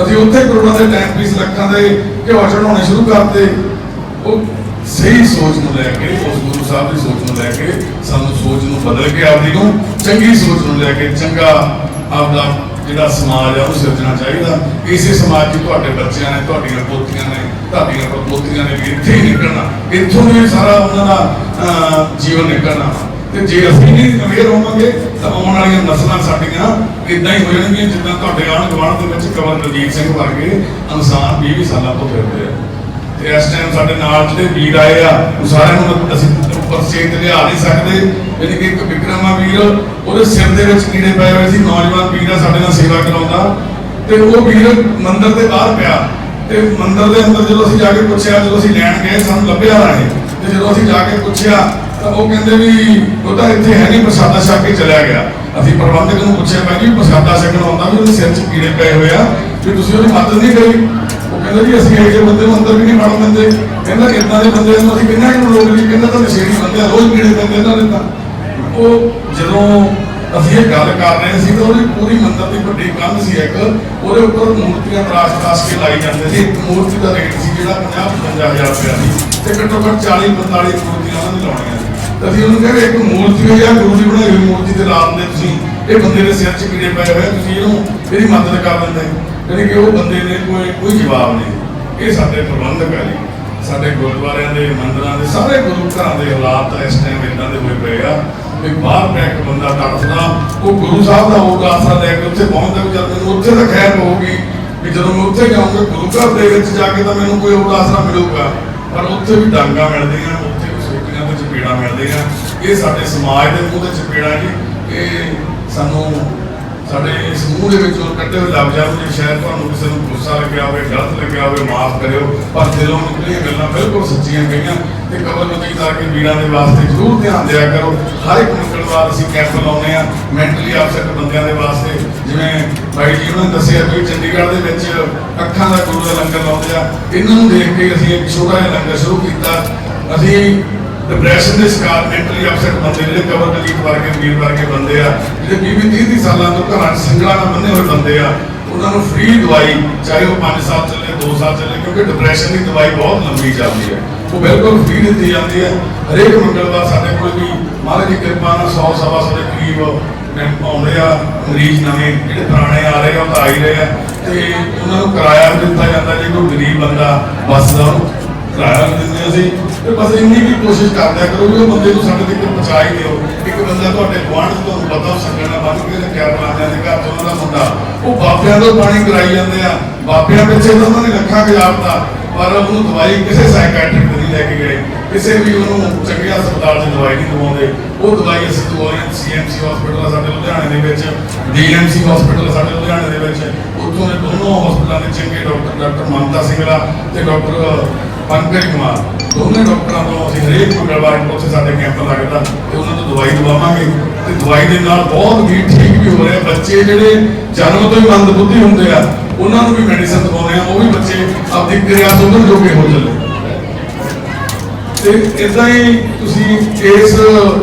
ਅਸੀਂ ਉੱਥੇ ਕਰੋੜਾਂ ਦੇ ਟਾਈਮ ਪੀਸ ਲੱਖਾਂ ਦੇ ਘਿਓ ਚੜਾਉਣੇ ਸ਼ੁਰੂ ਕਰਤੇ। ਉਹ ਸਹੀ ਸੋਚ ਨੂੰ ਲੈ ਕੇ, ਉਸ ਗੁਰੂ ਸਾਹਿਬ ਦੀ ਸੋਚ ਨੂੰ ਲੈ ਕੇ, ਸਾਨੂੰ ਸੋਚ ਨੂੰ ਬਦਲ ਕੇ ਆਪਦੀ ਨੂੰ ਚੰਗੀ ਸੋਚ ਨੂੰ ਲੈ ਕੇ ਚੰਗਾ ਆਪਦਾ ਜਿਹੜਾ ਸਮਾਜ ਆ ਉਹ ਸਿਰਜਣਾ ਚਾਹੀਦਾ। ਇਸੇ ਸਮਾਜ 'ਚ ਤੁਹਾਡੇ ਬੱਚਿਆਂ ਨੇ, ਤੁਹਾਡੀਆਂ ਪੋਤੀਆਂ ਨੇ, ਤੁਹਾਡੀਆਂ ਪੋਤੀਆਂ ਨੇ ਵੀ ਇੱਥੇ ਹੀ ਨਿਕਲਣਾ, ਇੱਥੋਂ ਵੀ ਸਾਰਾ ਉਹਨਾਂ ਦਾ ਜੀਵਨ ਨਿਕਲਣਾ। ਤੇ ਜੇ ਅਸੀਂ ਨਹੀਂ ਅਵੇਅਰ ਹੋਵਾਂਗੇ ਤਾਂ ਆਉਣ ਵਾਲੀਆਂ ਨਸਲਾਂ ਸਾਡੀਆਂ ਇਦਾਂ ਹੀ ਹੋ ਜਾਣਗੀਆਂ ਜਿੱਦਾਂ ਤੁਹਾਡੇ ਆਂਢ ਗੁਆਂਢ ਦੇ ਵਿੱਚ ਕੰਵਰ ਦਲਜੀਤ ਸਿੰਘ ਵਰਗੇ ਇਨਸਾਨ 20 ਸਾਲਾਂ ਤੋਂ ਫਿਰਦੇ ਆ। ਤੇ ਇਸ ਟਾਈਮ ਸਾਡੇ ਨਾਲ ਜਿਹੜੇ ਵੀਰ ਆਏ ਆ ਉਹ ਸਾਰਿਆਂ ਨੂੰ ਅਸੀਂ ਉੱਪਰ ਸਟੇਜ ਤੇ ਲਿਆ ਨਹੀਂ ਸਕਦੇ। ਯਾਨੀ ਕਿ ਇੱਕ ਵਿਕਰਮਾ ਵੀਰ, ਉਹਦੇ ਸਿਰ ਦੇ ਵਿੱਚ ਕੀੜੇ ਪਏ ਹੋਏ ਸੀ, ਨੌਜਵਾਨ ਵੀਰ ਆ ਸਾਡੇ ਨਾਲ ਸੇਵਾ ਕਰਾਉਂਦਾ, ਤੇ ਉਹ ਵੀਰ ਮੰਦਿਰ ਦੇ ਬਾਹਰ ਪਿਆ। ਤੇ ਮੰਦਿਰ ਦੇ ਅੰਦਰ ਜਦੋਂ ਅਸੀਂ ਜਾ ਕੇ ਪੁੱਛਿਆ, ਜਦੋਂ ਅਸੀਂ ਲੈਣ ਗਏ ਸਾਨੂੰ ਲੱਭਿਆ ਨਾ ਇਹ, ਤੇ ਜਦੋਂ ਅਸੀਂ ਜਾ ਕੇ ਪੁੱਛਿਆ ਤਾਂ ਉਹ ਕਹਿੰਦੇ ਵੀ ਉਹ ਤਾਂ ਇੱਥੇ ਹੈ ਨਹੀਂ, ਪ੍ਰਸ਼ਾਦਾ ਛਕ ਕੇ ਚਲਿਆ ਗਿਆ। ਅਸੀਂ ਪ੍ਰਬੰਧਕ ਨੂੰ ਪੁੱਛਿਆ ਭਾਈ ਜੀ ਪ੍ਰਸ਼ਾਦਾ ਛਕਣ ਆਉਂਦਾ ਵੀ ਉਹਦੇ ਸਿਰ 'ਚ ਕੀੜੇ ਪਏ ਹੋਏ ਆ, ਵੀ ਤੁਸੀਂ ਉਹਦੀ ਮਦਦ ਨਹੀਂ ਕਰੀ। ਉਹ ਕਹਿੰਦਾ ਜੀ ਅਸੀਂ ਇਹੋ ਜਿਹੇ ਬੰਦੇ ਨੂੰ ਅੰਦਰ ਵੀ ਨਹੀਂ ਵੜਨ ਦਿੰਦੇ। ਕਹਿੰਦਾ ਇੱਦਾਂ ਦੇ ਬੰਦੇ ਨੂੰ ਅਸੀਂ ਕਿੰਨਾ ਕੁ ਲੋਕ ਨਹੀਂ, ਕਹਿੰਦਾ ਤਾਂ ਨਸ਼ੇੜੀ ਬੰਦੇ ਆ, ਰੋਜ਼ ਕੀੜੇ ਪੈਂਦੇ ਇਹਨਾਂ ਦੇ। ਤਾਂ ਉਹ ਜਦੋਂ ਅਸੀਂ ਇਹ ਗੱਲ ਕਰ ਰਹੇ ਸੀ ਤਾਂ ਉਹਦੀ ਪੂਰੀ ਮੰਦਿਰ ਦੀ ਵੱਡੀ ਕੰਧ ਸੀ ਇੱਕ, ਉਹਦੇ ਉੱਪਰ ਮੂਰਤੀਆਂ ਤਰਾਸ਼ ਕੇ ਲਾਈ ਜਾਂਦੇ ਸੀ। ਇੱਕ ਮੂਰਤੀ ਦਾ ਰੇਟ ਸੀ ਜਿਹੜਾ 50-55 ਹਜ਼ਾਰ ਰੁਪਇਆ ਸੀ, ਤੇ ਘੱਟੋ ਘੱਟ 40-45 ਮੂਰਤੀਆਂ ਉਹਨਾਂ ਨੇ ਲਾਉਣੀਆਂ ਸੀ। ਤਾਂ ਅਸੀਂ ਉਹਨੂੰ ਕਹਿੰਦੇ ਇੱਕ ਮੂਰਤੀ ਹੋਈ ਆ, ਗੁਰੂ ਦੀ ਬਣਾਈ ਹੋਈ ਮੂਰਤੀ ਤੇ ਲਾ ਦਿੰਦੇ ਤੁਸੀਂ, ਇਹ ਬੰਦੇ ਦੇ ਸਿਰ 'ਚ ਕੀੜੇ ਪਏ ਹੋਏ, ਤੁਸੀਂ ਇਹਦੀ ਮਦਦ ਕਰ ਦਿੰਦੇ। ਯਾਨੀ ਕਿ ਉਹ ਬੰਦੇ ਨੇ ਕੋਈ ਜਵਾਬ ਨਹੀਂ। ਇਹ ਸਾਡੇ ਪ੍ਰਬੰਧਕ ਹੈ ਜੀ, ਸਾਡੇ ਗੁਰਦੁਆਰਿਆਂ ਦੇ ਮੰਦਿਰਾਂ ਦੇ ਸਾਰੇ ਗੁਰੂ ਘਰਾਂ ਦੇ ਹਾਲਾਤ ਇਸ ਟਾਈਮ ਇਦਾਂ ਦੇ ਹੋਏ ਪਏ ਆ ਵੀ ਬਾਹਰ ਪੈ ਕੇ ਬੰਦਾ ਤੜਫਦਾ, ਉਹ ਗੁਰੂ ਸਾਹਿਬ ਦਾ ਉਹ ਆਸਰਾ ਲੈ ਕੇ ਉੱਥੇ ਪਹੁੰਚਦਾ ਵੀ ਚੱਲ ਮੈਨੂੰ ਉੱਥੇ ਤਾਂ ਖੈਰ ਹੋਊਗੀ ਵੀ ਜਦੋਂ ਮੈਂ ਉੱਥੇ ਜਾਊਂਗਾ ਗੁਰੂ ਘਰ ਦੇ ਵਿੱਚ ਜਾ ਕੇ ਤਾਂ ਮੈਨੂੰ ਕੋਈ ਉਹ ਆਸਰਾ ਮਿਲੂਗਾ, ਪਰ ਉੱਥੇ ਵੀ ਡਾਂਗਾ ਮਿਲਦੀਆਂ, ਉੱਥੇ ਵੀ ਸੋਟੀਆਂ ਤੇ ਚਪੇੜਾਂ ਮਿਲਦੀਆਂ। ਇਹ ਸਾਡੇ ਸਮਾਜ ਦੇ ਮੂੰਹ ਤੇ ਚਪੇੜਾਂ ਜੀ, ਇਹ ਸਾਨੂੰ ਸਾਡੇ ਸਮੂਹ ਦੇ ਵਿੱਚੋਂ ਕੱਢੇ ਹੋਏ ਲਫ਼ਜ਼ਾਂ ਨੂੰ, ਜੇ ਸ਼ਾਇਦ ਤੁਹਾਨੂੰ ਕਿਸੇ ਨੂੰ ਗੁੱਸਾ ਲੱਗਿਆ ਹੋਵੇ, ਗਲਤ ਲੱਗਿਆ ਹੋਵੇ, ਮਾਫ਼ ਕਰਿਓ, ਪਰ ਦਿਲੋਂ ਨਿਕਲੀਆਂ ਗੱਲਾਂ ਬਿਲਕੁਲ ਸੱਚੀਆਂ ਕਹੀਆਂ। ਤੇ ਕਬਰਗਤੀ ਦਾ ਕੇ ਵੀਰਾਂ ਦੇ ਵਾਸਤੇ ਜ਼ਰੂਰ ਧਿਆਨ ਦਿਆ ਕਰੋ। ਹਰ ਇੱਕ ਮੰਗਲਵਾਰ ਅਸੀਂ ਕੈਂਪ ਲਾਉਂਦੇ ਆ ਮੈਂਟਲੀ ਅਪਸੈਟ ਬੰਦਿਆਂ ਦੇ ਵਾਸਤੇ। ਜਿਵੇਂ ਬਾਈ ਜੀ ਉਹਨਾਂ ਨੇ ਦੱਸਿਆ ਵੀ ਚੰਡੀਗੜ੍ਹ ਦੇ ਵਿੱਚ ਅੱਖਾਂ ਦਾ ਗੁਰੂ ਦਾ ਲੰਗਰ ਲਾਉਂਦੇ ਆ, ਇਹਨਾਂ ਨੂੰ ਦੇਖ ਕੇ ਅਸੀਂ ਇੱਕ ਛੋਟਾ ਜਿਹਾ ਲੰਗਰ ਸ਼ੁਰੂ ਕੀਤਾ। ਅਸੀਂ ਡਿਪਰੈਸ਼ਨ ਦੇ ਸ਼ਿਕਾਰ ਮੈਂਟਲੀ ਅਪਸੈਟ ਬੰਦੇ, ਜਿਹੜੇ ਕਬਰਗਤੀ ਵਰਗੇ ਵੀਰ ਵਰਗੇ ਬੰਦੇ ਆ, ਜਿਹੜੇ 20-30 ਸਾਲਾਂ ਤੋਂ ਘਰਾਂ 'ਚ ਸਿੰਗਲਾਂ ਨਾਲ ਬੰਨੇ ਹੋਏ ਬੰਦੇ ਆ, ਉਹਨਾਂ ਨੂੰ ਫ੍ਰੀ ਦਵਾਈ, ਚਾਹੇ ਉਹ 5 ਸਾਲ ਚੱਲੇ 2 ਸਾਲ ਚੱਲੇ, ਕਿਉਂਕਿ ਡਿਪਰੈਸ਼ਨ ਦੀ ਦਵਾਈ ਬਹੁਤ ਲੰਬੀ ਚੱਲਦੀ ਹੈ, ਉਹ ਬਿਲਕੁਲ ਫ੍ਰੀ ਦਿੱਤੀ ਜਾਂਦੀ ਹੈ। ਹਰੇਕ ਮੰਗਲਵਾਰ ਸਾਡੇ ਕੋਲ ਵੀ ਮਹਾਰਾਜ ਦੀ ਕਿਰਪਾ ਨਾਲ 100-125 ਦੇ ਕਰੀਬ ਆਉਂਦੇ ਆ ਮਰੀਜ਼ ਨਵੇਂ, ਜਿਹੜੇ ਪੁਰਾਣੇ ਆ ਰਹੇ ਆ ਉਹ ਤਾਂ ਆ ਹੀ ਰਹੇ ਆ, ਤੇ ਉਹਨਾਂ ਨੂੰ ਕਿਰਾਇਆ ਵੀ ਦਿੱਤਾ ਜਾਂਦਾ। ਜੇ ਕੋਈ ਗਰੀਬ ਬੰਦਾ ਵੱਸਦਾ ਉਹਨੂੰ ਕਿਰਾਇਆ ਵੀ ਦਿੰਦੇ ਅਸੀਂ, ਤੇ ਬਸ ਇੰਨੀ ਵੀ ਕੋਸ਼ਿਸ਼ ਕਰਦਿਆ ਕਰੋ ਵੀ ਉਹ ਬੰਦੇ ਨੂੰ ਸਾਡੇ ਤੱਕ ਪਹੁੰਚਾ ਹੀ ਦਿਓ। ਇੱਕ ਬੰਦਾ ਤੁਹਾਡੇ ਗੁਆਂਢ 'ਚ ਤੁਹਾਨੂੰ ਪਤਾ ਸੰਗਣਾ ਬੰਨ ਕੇ ਰੱਖਿਆ ਫਲਾਣਿਆਂ ਦੇ ਘਰ 'ਚ ਉਹਨਾਂ ਦਾ ਮੁੰਡਾ, ਉਹ ਬਾਬਿਆਂ ਤੋਂ ਪਾਣੀ ਕਰਾਈ ਜਾਂਦੇ ਆ, ਬਾਬਿਆਂ ਪਿੱਛੇ ਤਾਂ ਉਹਨਾਂ ਨੇ ਲੱਖਾਂ ਗੁਜ਼ਾਰਤਾ, ਪਰ ਉਹਨੂੰ ਦਵਾਈ ਕਿਸੇ ਸਾਈਕੈਟ੍ਰਿਕ ਨਹੀਂ ਲੈ ਕੇ ਗਏ, ਕਿਸੇ ਵੀ ਉਹਨੂੰ ਚੰਗੇ ਹਸਪਤਾਲ 'ਚ ਦਵਾਈ ਨਹੀਂ ਦਵਾਉਂਦੇ। ਉਹ ਦਵਾਈ ਅਸੀਂ ਦਵਾਉਂਦੇ CMC ਹਸਪੀਟਲ ਸਾਡੇ ਲੁਧਿਆਣੇ ਦੇ ਵਿੱਚ, DMC ਹਸਪੀਟਲ ਸਾਡੇ ਲੁਧਿਆਣੇ ਦੇ ਵਿੱਚ, ਉੱਥੋਂ ਦੇ ਦੋਨੋਂ ਹਸਪਤਾਲਾਂ ਦੇ ਚੰਗੇ ਡਾਕਟਰ ਮਮਤਾ ਸਿੰਘਲਾ ਤੇ ਡਾਕਟਰ ਪੰਕਜ ਕੁਮਾਰ, ਦੋਨੇ ਡਾਕਟਰਾਂ ਤੋਂ ਅਸੀਂ ਹਰੇਕ ਮੰਗਲਵਾਰ ਉੱਥੇ ਸਾਡੇ ਕੈਂਪ ਲੱਗਦਾ ਤੇ ਉਹਨਾਂ ਤੋਂ ਦਵਾਈ ਦਵਾਵਾਂਗੇ। ਤੇ ਦਵਾਈ ਦੇ ਨਾਲ ਬਹੁਤ ਵੀਰ ਠੀਕ ਵੀ ਹੋ ਰਹੇ। ਬੱਚੇ ਜਿਹੜੇ ਜਨਮ ਤੋਂ ਹੀ ਮੰਦਬੁੱਧੀ ਹੁੰਦੇ ਆ ਉਹਨਾਂ ਨੂੰ ਵੀ ਮੈਡੀਸਨ ਦਵਾਉਂਦੇ ਆ, ਉਹ ਵੀ ਬੱਚੇ ਆਪਦੀ ਕਿਰਿਆ ਸੁਧਰ ਜੋਗੇ ਹੋ ਚੱਲੇ। ਤੇ ਇਦਾਂ ਹੀ ਤੁਸੀਂ ਇਸ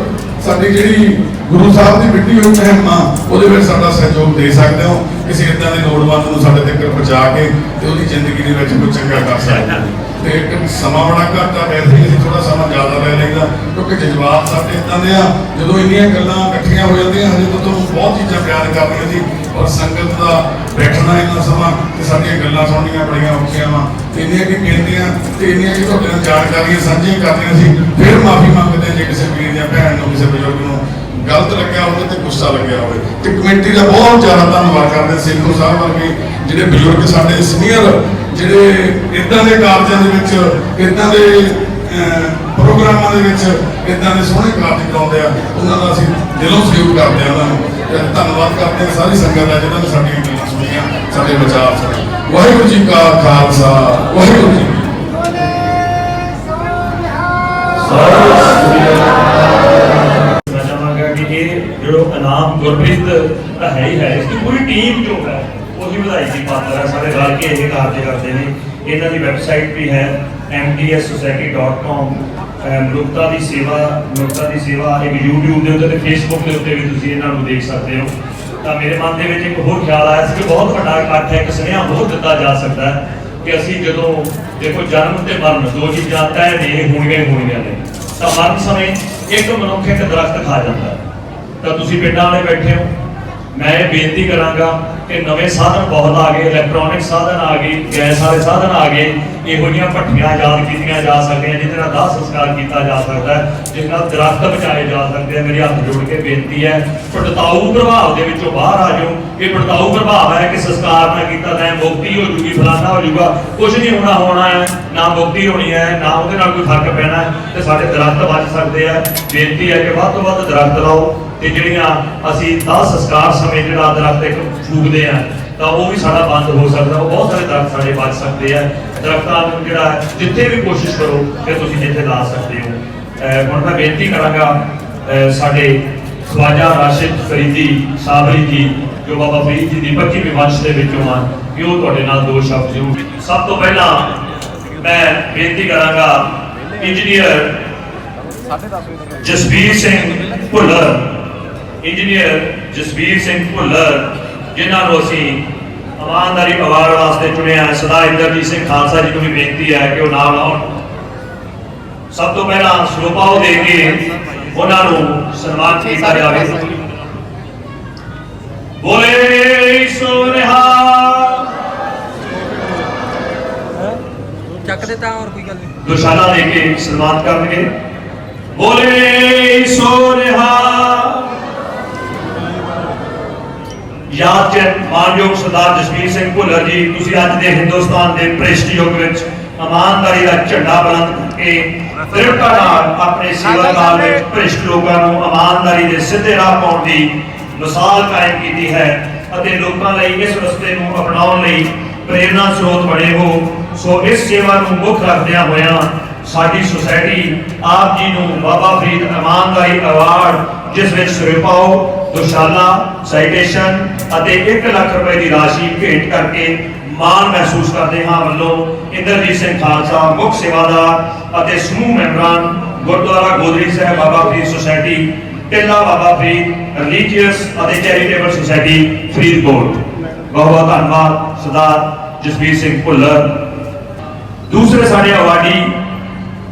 ਸਾਡੀ ਜਿਹੜੀ ਗੁਰੂ ਸਾਹਿਬ ਦੀ ਮਿੱਟੀ ਹੋਈ ਮੁਹਿੰਮ ਆ ਉਹਦੇ ਵਿੱਚ ਸਾਡਾ ਸਹਿਯੋਗ ਦੇ ਸਕਦੇ ਹੋ। ਕਿਸੇ ਇਦਾਂ ਦੇ ਲੋੜਵੰਦ ਨੂੰ ਸਾਡੇ ਤੱਕ ਪਹੁੰਚਾ ਕੇ ਤੇ ਉਹਦੀ ਜ਼ਿੰਦਗੀ ਦੇ ਵਿੱਚ ਕੋਈ ਚੰਗਾ ਕਰ ਸਕਦੇ ਹੋ। ਤੇ ਇੱਕ ਸਮਾਂ ਬੜਾ ਘੱਟ ਆ, ਵੈਸੇ ਹੀ ਅਸੀਂ ਥੋੜਾ ਸਮਾਂ ਜ਼ਿਆਦਾ ਲੈ ਲਈਦਾ ਕਿਉਂਕਿ ਜਜ਼ਬਾਤ ਸਾਡੇ ਇਦਾਂ ਦੇ ਆ, ਜਦੋਂ ਇੰਨੀਆਂ ਗੱਲਾਂ ਇਕੱਠੀਆਂ ਹੋ ਜਾਂਦੀਆਂ ਹਜੇ ਤਾਂ ਤੁਹਾਨੂੰ ਬਹੁਤ ਚੀਜ਼ਾਂ ਬਿਆਨ ਕਰਨੀਆਂ ਸੀ, ਔਰ ਸੰਗਤ ਦਾ ਬੈਠਣਾ ਇੰਨਾ ਸਮਾਂ ਤੇ ਸਾਡੀਆਂ ਗੱਲਾਂ ਸੁਣਨੀਆਂ ਬੜੀਆਂ ਔਖੀਆਂ ਵਾ। ਇੰਨੀਆਂ ਕੀ ਬੇਨਤੀਆਂ ਤੇ ਇੰਨੀਆਂ ਕੀ ਤੁਹਾਡੇ ਨਾਲ ਜਾਣਕਾਰੀਆਂ ਸਾਂਝੀਆਂ ਕਰਨੀਆਂ ਸੀ। ਫਿਰ ਮਾਫੀ ਮੰਗਦੇ ਜੇ ਕਿਸੇ ਵੀਰ ਜਾਂ ਭੈਣ ਨੂੰ, ਕਿਸੇ ਬਜ਼ੁਰਗ ਨੂੰ ਗਲਤ ਲੱਗਿਆ ਹੋਵੇ ਤੇ ਗੁੱਸਾ ਲੱਗਿਆ ਹੋਵੇ। ਤੇ ਕਮੇਟੀ ਦਾ ਬਹੁਤ ਜ਼ਿਆਦਾ ਧੰਨਵਾਦ ਕਰਦੇ ਸੇਖੋ ਸਾਹਿਬ ਵਰਗੇ ਜਿਹੜੇ ਬਜ਼ੁਰਗ ਸਾਡੇ ਸੀਨੀਅਰ, ਜਿਹੜੇ ਇਦਾਂ ਦੇ ਕਾਰਜਾਂ ਦੇ ਵਿੱਚ, ਇਦਾਂ ਦੇ ਪ੍ਰੋਗਰਾਮਾਂ ਦੇ ਵਿੱਚ ਇਦਾਂ ਦੇ ਸੋਹਣੇ ਕਾਰਜ ਕਰਾਉਂਦੇ ਆ, ਉਹਨਾਂ ਦਾ ਅਸੀਂ ਦਿਲੋਂ ਸਹਿਯੋਗ ਕਰਦੇ ਆ। ਉਹਨਾਂ ਨੂੰ ਧੰਨਵਾਦ ਕਰਦੇ ਹਾਂ ਸਾਰੀ ਸੰਗਤ ਦਾ ਜਿਹਨਾਂ ਨੇ ਸਾਡੀਆਂ ਗੱਲਾਂ ਸੁਣੀਆਂ, ਸਾਡੇ ਵਿਚਾਰ ਸੁਣੇ। ਵਾਹਿਗੁਰੂ ਜੀ ਕਾ ਖਾਲਸਾ, ਵਾਹਿਗੁਰੂ ਜੀ जो इनाम गुरप्रीत का है ही है, इसकी पूरी टीम जो है वही बधाई की पात्र है। सारे रल के ये कार्य करते हैं। इन्हों की वैबसाइट भी है mdssociety.com। मनुखता की सेवा एक यूट्यूब के उत्ते फेसबुक के उत्ते भी तुसीं इन्हां नूं देख सकते हो। तो मेरे मन के एक होर ख्याल आया कि बहुत बड़ा इकट्ठ है, एक सुनेहा होर दिता जा सकता है कि असीं जदों देखो जन्म ते मरण दो चीज़ां तय ने होणीआं ने, तो मरण समय एक मनुख एक दरख्त खा जाता है। तो तुसीं पिंडां वाले बैठे हो, मैं बेनती करांगा कि नवे साधन बहुत आ गए, इलैक्ट्रॉनिक साधन आ गए, गैस वाले साधन आ गए, ਇਹੋ ਜਿਹੀਆਂ ਭੱਠੀਆਂ ਯਾਦ ਕੀਤੀਆਂ ਜਾ ਸਕਦੀਆਂ ਜਿਹਦੇ ਨਾਲ ਦਾਹ ਸੰਸਕਾਰ ਕੀਤਾ ਜਾ ਸਕਦਾ ਹੈ, ਜਿਸ ਨਾਲ ਦਰਖਤ ਬਚਾਏ ਜਾ ਸਕਦੇ ਆ। ਮੇਰੀ ਹੱਥ ਜੋੜ ਕੇ ਬੇਨਤੀ ਹੈ, ਭਟਕਾਊ ਪ੍ਰਭਾਵ ਦੇ ਵਿੱਚੋਂ ਬਾਹਰ ਆ ਜਾਓ। ਇਹ ਭਟਕਾਊ ਪ੍ਰਭਾਵ ਹੈ ਕਿ ਸੰਸਕਾਰ ਨਾ ਕੀਤਾ ਤਾਂ ਮੁਕਤੀ ਹੋ ਜੂਗੀ, ਫਲਾਣਾ ਹੋ ਜੂਗਾ, ਕੁਝ ਨਹੀਂ ਹੋਣਾ ਹੈ, ਨਾ ਮੁਕਤੀ ਹੋਣੀ ਹੈ, ਨਾ ਉਹਦੇ ਨਾਲ ਕੋਈ ਫਰਕ ਪੈਣਾ ਹੈ, ਤੇ ਸਾਡੇ ਦਰਖਤ ਬਚ ਸਕਦੇ ਆ। ਬੇਨਤੀ ਹੈ ਕਿ ਵੱਧ ਤੋਂ ਵੱਧ ਦਰਖਤ ਲਾਓ, ਤੇ ਜਿਹੜੀਆਂ ਅਸੀਂ ਦਾਹ ਸੰਸਕਾਰ ਸਮੇਂ ਜਿਹੜਾ ਦਰਖਤ ਇੱਕ ਫੂਕਦੇ ਆ ਤਾਂ ਉਹ ਵੀ ਸਾਡਾ ਬੰਦ ਹੋ ਸਕਦਾ। ਉਹ ਬਹੁਤ ਸਾਰੇ ਦਰਖਤ ਸਾਡੇ ਬਚ ਸਕਦੇ ਆ। ਦਰਖਤਾਂ ਨੂੰ ਜਿਹੜਾ ਜਿੱਥੇ ਵੀ ਕੋਸ਼ਿਸ਼ ਕਰੋ ਕਿ ਤੁਸੀਂ ਜਿੱਥੇ ਲਾ ਸਕਦੇ ਹੋ। ਹੁਣ ਮੈਂ ਬੇਨਤੀ ਕਰਾਂਗਾ ਸਾਡੇ ਖਵਾਜਾ ਰਾਸ਼ਿਦ ਫਰੀਦੀ ਸਾਬਰੀ ਜੀ ਜੋ ਬਾਬਾ ਫਰੀਦ ਜੀ ਦੀ 25ਵੀਂ ਵੰਸ਼ ਦੇ ਵਿੱਚੋਂ ਹਨ ਕਿ ਉਹ ਤੁਹਾਡੇ ਨਾਲ ਦੋ ਸ਼ਬਦ ਜ਼ਰੂਰ। ਸਭ ਤੋਂ ਪਹਿਲਾਂ ਮੈਂ ਬੇਨਤੀ ਕਰਾਂਗਾ ਇੰਜੀਨੀਅਰ ਜਸਵੀਰ ਸਿੰਘ ਭੁੱਲਰ, ਇੰਜੀਨੀਅਰ ਜਸਵੀਰ ਸਿੰਘ ਭੁੱਲਰ, ਜਿਨ੍ਹਾਂ ਨੂੰ ਅਸੀਂ ਇਮਾਨਦਾਰੀ ਅਵਾਰਡ ਵਾਸਤੇ ਚੁਣਿਆ ਹੈ। ਸਰਦਾਰ ਇੰਦਰਜੀਤ ਸਿੰਘ ਖਾਲਸਾ ਜੀ ਨੂੰ ਵੀ ਬੇਨਤੀ ਹੈ ਕਿ ਉਹ ਨਾਲ ਆਉਣ। ਸਭ ਤੋਂ ਪਹਿਲਾਂ ਸਰੋਪਾਓ ਦੇ ਕੇ ਉਹਨਾਂ ਨੂੰ ਸਨਮਾਨ ਕੀਤਾ ਜਾਵੇ। ਬੋਲੇ ਸੋ ਨਿਹਾਲ। ਚੱਕ ਦਿੱਤਾ ਹੋਰ ਕੋਈ ਗੱਲ ਨਹੀਂ। ਦੁਸ਼ਾਲਾ ਦੇ ਕੇ ਸਨਮਾਨ ਕਰਨਗੇ। ਬੋਲੇ ਸੋ ਨਿਹਾਲ। ਯਾਦ ਚ ਮਾਨਯੋਗ ਸਰਦਾਰ ਜਸਵੀਰ ਸਿੰਘ ਭੁੱਲਰ ਜੀ, ਤੁਸੀਂ ਅੱਜ ਦੇ ਹਿੰਦੁਸਤਾਨ ਦੇ ਭ੍ਰਿਸ਼ਟ ਯੁੱਗ ਵਿੱਚ ਇਮਾਨਦਾਰੀ ਦਾ ਝੰਡਾ ਬੁਲੰਦ ਕਰਕੇ ਦ੍ਰਿੜਤਾ ਨਾਲ ਆਪਣੇ ਸੇਵਾ ਕਾਲ ਵਿੱਚ ਭ੍ਰਿਸ਼ਟ ਲੋਕਾਂ ਨੂੰ ਇਮਾਨਦਾਰੀ ਦੇ ਸਿੱਧੇ ਰਾਹ ਪਾਉਣ ਦੀ ਮਿਸਾਲ ਕਾਇਮ ਕੀਤੀ ਹੈ ਅਤੇ ਲੋਕਾਂ ਲਈ ਇਸ ਰਸਤੇ ਨੂੰ ਅਪਣਾਉਣ ਲਈ ਪ੍ਰੇਰਨਾ ਸਰੋਤ ਬਣੇ ਹੋ। ਸੋ ਇਸ ਸੇਵਾ ਨੂੰ ਮੁੱਖ ਰੱਖਦਿਆਂ ਹੋਇਆਂ ਸਾਡੀ ਸੁਸਾਇਟੀ ਆਪ ਜੀ ਨੂੰ ਬਾਬਾ ਫਰੀਦ ਇਮਾਨਦਾਰੀ ਅਵਾਰਡ, ਜਿਸ ਵਿੱਚ ਸਰੋਪਾਓ, ਦੁਸ਼ਾਲਾ, ਸਾਈਟੇਸ਼ਨ ਅਤੇ 1 ਲੱਖ ਰੁਪਏ ਦੀ ਰਾਸ਼ੀ ਭੇਟ ਕਰਕੇ ਮਾਣ ਮਹਿਸੂਸ ਕਰਦੇ ਹਾਂ ਵੱਲੋਂ ਇੰਦਰਜੀਤ ਸਿੰਘ ਖਾਲਸਾ ਮੁੱਖ ਸੇਵਾਦਾਰ ਅਤੇ ਸਮੂਹ ਮੈਂਬਰਾਂ ਗੁਰਦੁਆਰਾ ਗੋਦੜੀ ਸਾਹਿਬ ਬਾਬਾ ਫਰੀਦ ਸੁਸਾਇਟੀ, ਟਿੱਲਾ ਬਾਬਾ ਫਰੀਦ ਰਿਲੀਜੀਅਸ ਅਤੇ ਚੈਰੀਟੇਬਲ ਸੁਸਾਇਟੀ ਫਰੀਦਕੋਟ। ਬਹੁਤ ਬਹੁਤ ਧੰਨਵਾਦ ਸਰਦਾਰ ਜਸਵੀਰ ਸਿੰਘ ਭੁੱਲਰ। ਦੂਸਰੇ ਸਾਡੇ ਅਵਾਰਡੀ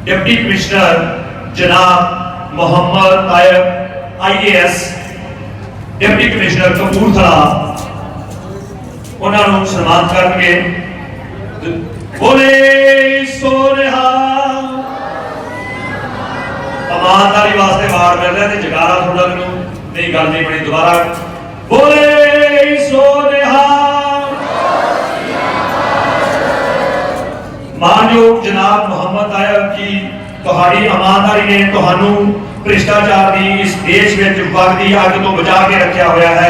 डिप्टी कमिश्नर जनाब Mohammad Tayab IAS, deputy commissioner Kapurthala, उन्होंने सम्मान करके। बोले सो निहाल। इमानदारी वास्ते अवार्ड मिल रहा है, जगारा थोड़ा नहीं गल नहीं बनी। दोबारा बोले सो निहाल। मानयोग जनाब मोहम्मद तायब जी, तुहाड़ी ईमानदारी ने तुहानू भ्रिष्टाचार की इस देश में वगदी अग तो बचा के रखा होया है।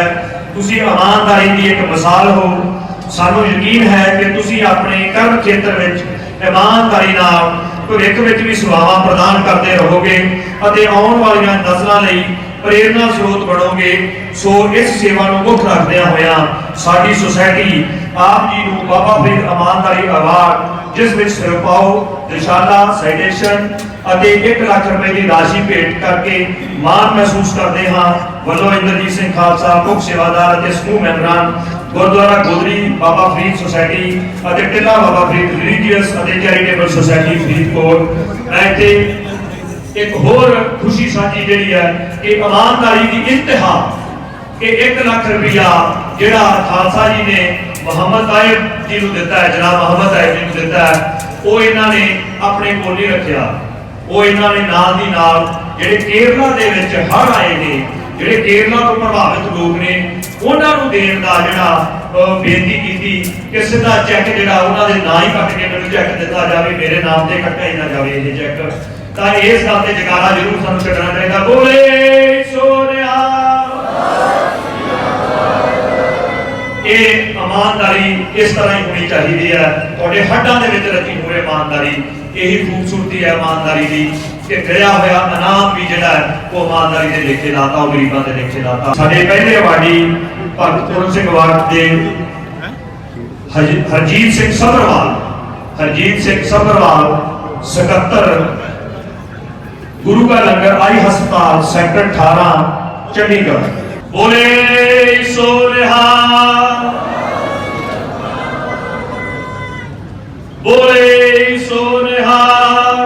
तुसी ईमानदारी की एक मिसाल हो। सानू यकीन है कि तुसी अपने कर्म क्षेत्र में ईमानदारी नाल भविख में भी सेवावां प्रदान करते रहोगे और आने वाली नस्लों लई प्रेरणा स्रोत बनोगे। सो इस सेवा नूं मुख रखदियां होया साडी सोसाइटी आप जी नूं बाबा फरीद ईमानदारी अवार्ड, जिस विच सरपाओ, दुशाला, साइटेशन ਅਤੇ 1 ਲੱਖ ਰੁਪਏ ਦੀ ਰਾਸ਼ੀ ਭੇਟ ਕਰਕੇ ਮਾਣ ਮਹਿਸੂਸ ਕਰਦੇ ਹਾਂ ਵੱਲੋਂ ਇੰਦਰਜੀਤ ਸਿੰਘ ਖਾਲਸਾ ਮੁੱਖ ਸੇਵਾਦਾਰ ਅਤੇ ਸਮੂਹ ਮੈਂਬਰਾਂ ਗੁਰਦੁਆਰਾ ਗੋਦੜੀ ਬਾਬਾ ਫਰੀਦ ਸੁਸਾਇਟੀ ਅਤੇ ਟਿੱਲਾ ਬਾਬਾ ਫਰੀਦ ਰਿਲੀਜੀਅਸ ਅਤੇ ਚੈਰੀਟੇਬਲ ਸੁਸਾਇਟੀ ਫਰੀਦਕੋਟ। ਇੱਥੇ ਇੱਕ ਹੋਰ ਖੁਸ਼ੀ ਸਾਂਝੀ ਜਿਹੜੀ ਹੈ ਕਿ ਇਮਾਨਦਾਰੀ ਦੀ ਇੰਤਹਾ ਕਿ 1 ਲੱਖ ਰੁਪਇਆ ਜਿਹੜਾ ਖਾਲਸਾ ਜੀ ਨੇ ਮੁਹੰਮਦ ਤਾਇਬ ਜੀ ਨੂੰ ਦਿੱਤਾ ਹੈ, ਜਨਾਬ ਮੁਹੰਮਦ ਤਾਇਬ ਜੀ ਨੂੰ ਦਿੱਤਾ ਹੈ, ਉਹ ਇਹਨਾਂ ਨੇ ਆਪਣੇ ਕੋਲ ਨਹੀਂ ਰੱਖਿਆ। ਉਹ ਇਹਨਾਂ ਨੇ ਨਾਲ ਦੀ ਨਾਲ ਜਿਹੜੇ ਕੇਰਲਾ ਦੇ ਵਿੱਚ ਹੜ੍ਹ ਆਏ ਨੇ, ਜਿਹੜੇ ਕੇਰਲਾ ਤੋਂ ਪ੍ਰਭਾਵਿਤ ਲੋਕ ਨੇ, ਉਹਨਾਂ ਨੂੰ ਦੇਣ ਦਾ ਜਿਹੜਾ ਬੇਨਤੀ ਕੀਤੀ ਕਿ ਸਿੱਧਾ ਚੈੱਕ ਜਿਹੜਾ ਉਹਨਾਂ ਦੇ ਨਾਂ ਹੀ ਕੱਟ ਕੇ ਮੈਨੂੰ ਚੈੱਕ ਦਿੱਤਾ ਜਾਵੇ, ਮੇਰੇ ਨਾਮ ਤੇ ਕੱਟਿਆ ਹੀ ਨਾ ਜਾਵੇ ਇਹ ਚੈੱਕ। ਤਾਂ ਇਸ ਗੱਲ ਤੇ ਜਗਾਰਾ ਜ਼ਰੂਰ ਸਾਨੂੰ ਛੱਡਣਾ ਚਾਹੀਦਾ। ਬੋਲੇ ਸੋ ਨਿਹਾਲ। ਇਹ ਇਮਾਨਦਾਰੀ ਇਸ ਤਰ੍ਹਾਂ ਹੀ ਹੋਣੀ ਚਾਹੀਦੀ ਹੈ, ਤੁਹਾਡੇ ਹੱਡਾਂ ਦੇ ਵਿੱਚ ਰਚੀ ਹੋਵੇ ਇਮਾਨਦਾਰੀ। यही खूबसूरती है ईमानदारी की कि गया हुआ इनाम भी जिहड़ा है वो ईमानदारी के लेखे लाता, वो गरीबों के लेखे लाता। साडे पहले अवार्डी भगत पूरन सिंह अवार्ड दे हरजीत सिंह सबरवाल, हरजीत सिंह सबरवाल सकत्तर, गुरु का लंगर आई हस्पताल सेक्टर 18 चंडीगढ़। बोले सो निहाल। बोले सो निहाल।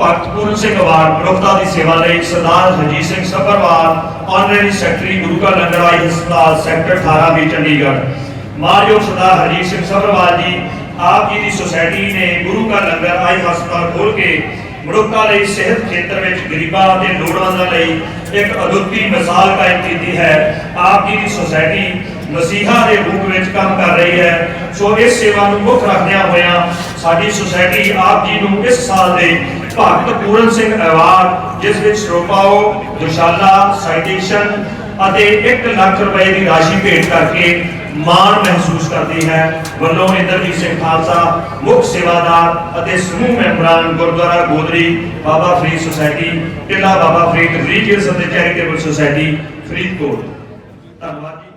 ਭਗਤ ਪੂਰਨ ਸਿੰਘ ਅਵਾਰਡ ਮਨੁੱਖਤਾ ਦੀ ਸੇਵਾ ਲਈ ਸਰਦਾਰ ਹਰਜੀਤ ਸਿੰਘ ਸੱਭਰਵਾਲ ਆਨਰੇਰੀ ਸੈਕਟਰੀ ਗੁਰੂ ਕਾ ਲੰਗਰ ਆਈ ਹਸਪਤਾਲ ਸੈਕਟਰ 18 ਵੀ ਚੰਡੀਗੜ੍ਹ। ਮਾਨਯੋਗ ਸਰਦਾਰ ਹਰਜੀਤ ਸਿੰਘ ਸੱਭਰਵਾਲ ਜੀ ਆਪ ਜੀ ਦੀ ਸੁਸਾਇਟੀ ਨੇ ਗੁਰੂ ਕਾ ਲੰਗਰ ਆਈ ਹਸਪਤਾਲ ਖੋਲ੍ਹ ਕੇ ਮਨੁੱਖਤਾ ਲਈ ਸਿਹਤ ਖੇਤਰ ਵਿੱਚ ਗਰੀਬਾਂ ਅਤੇ ਲੋੜਵੰਦਾਂ ਲਈ ਇੱਕ ਅਦੁੱਤੀ ਮਿਸਾਲ ਕਾਇਮ ਕੀਤੀ ਹੈ। ਆਪ ਜੀ ਦੀ ਸੁਸਾਇਟੀ ਮਸੀਹਾ ਦੇ ਰੂਪ ਵਿੱਚ ਕੰਮ ਕਰ ਰਹੀ ਹੈ। ਸੋ ਇਸ ਸੇਵਾ ਨੂੰ ਮੁੱਖ ਰੱਖਦਿਆਂ ਹੋਇਆਂ ਸਾਡੀ ਸੁਸਾਇਟੀ ਆਪ ਜੀ ਨੂੰ ਇਸ ਸਾਲ ਦੇ ਭਗਤ ਪੂਰਨ ਸਿੰਘ ਐਵਾਰਡ, ਜਿਸ ਵਿੱਚ ਰੁਪਾਓ, ਦੁਸ਼ਾਲਾ, ਸਾਈਟੇਸ਼ਨ ਅਤੇ 1 ਲੱਖ ਰੁਪਏ ਦੀ ਰਾਸ਼ੀ ਭੇਟ ਕਰਕੇ ਮਾਣ ਮਹਿਸੂਸ ਕਰਦੀ ਹੈ, ਵੱਲੋਂ ਇੰਦਰਜੀਤ ਸਿੰਘ ਖਾਲਸਾ ਮੁੱਖ ਸੇਵਾਦਾਰ ਅਤੇ ਸਮੂਹ ਮੈਂਬਰਾਂ ਗੁਰਦੁਆਰਾ ਗੋਦਰੀ ਬਾਬਾ ਫਰੀਦ ਸੁਸਾਇਟੀ, ਟਿੱਲਾ ਬਾਬਾ ਫਰੀਦ ਰਿਲੀਜੀਅਸ ਅਤੇ ਚੈਰੀਟੇਬਲ ਸੁਸਾਇਟੀ ਫਰੀਦਕੋਟ। ਧੰਨਵਾਦ ਜੀ।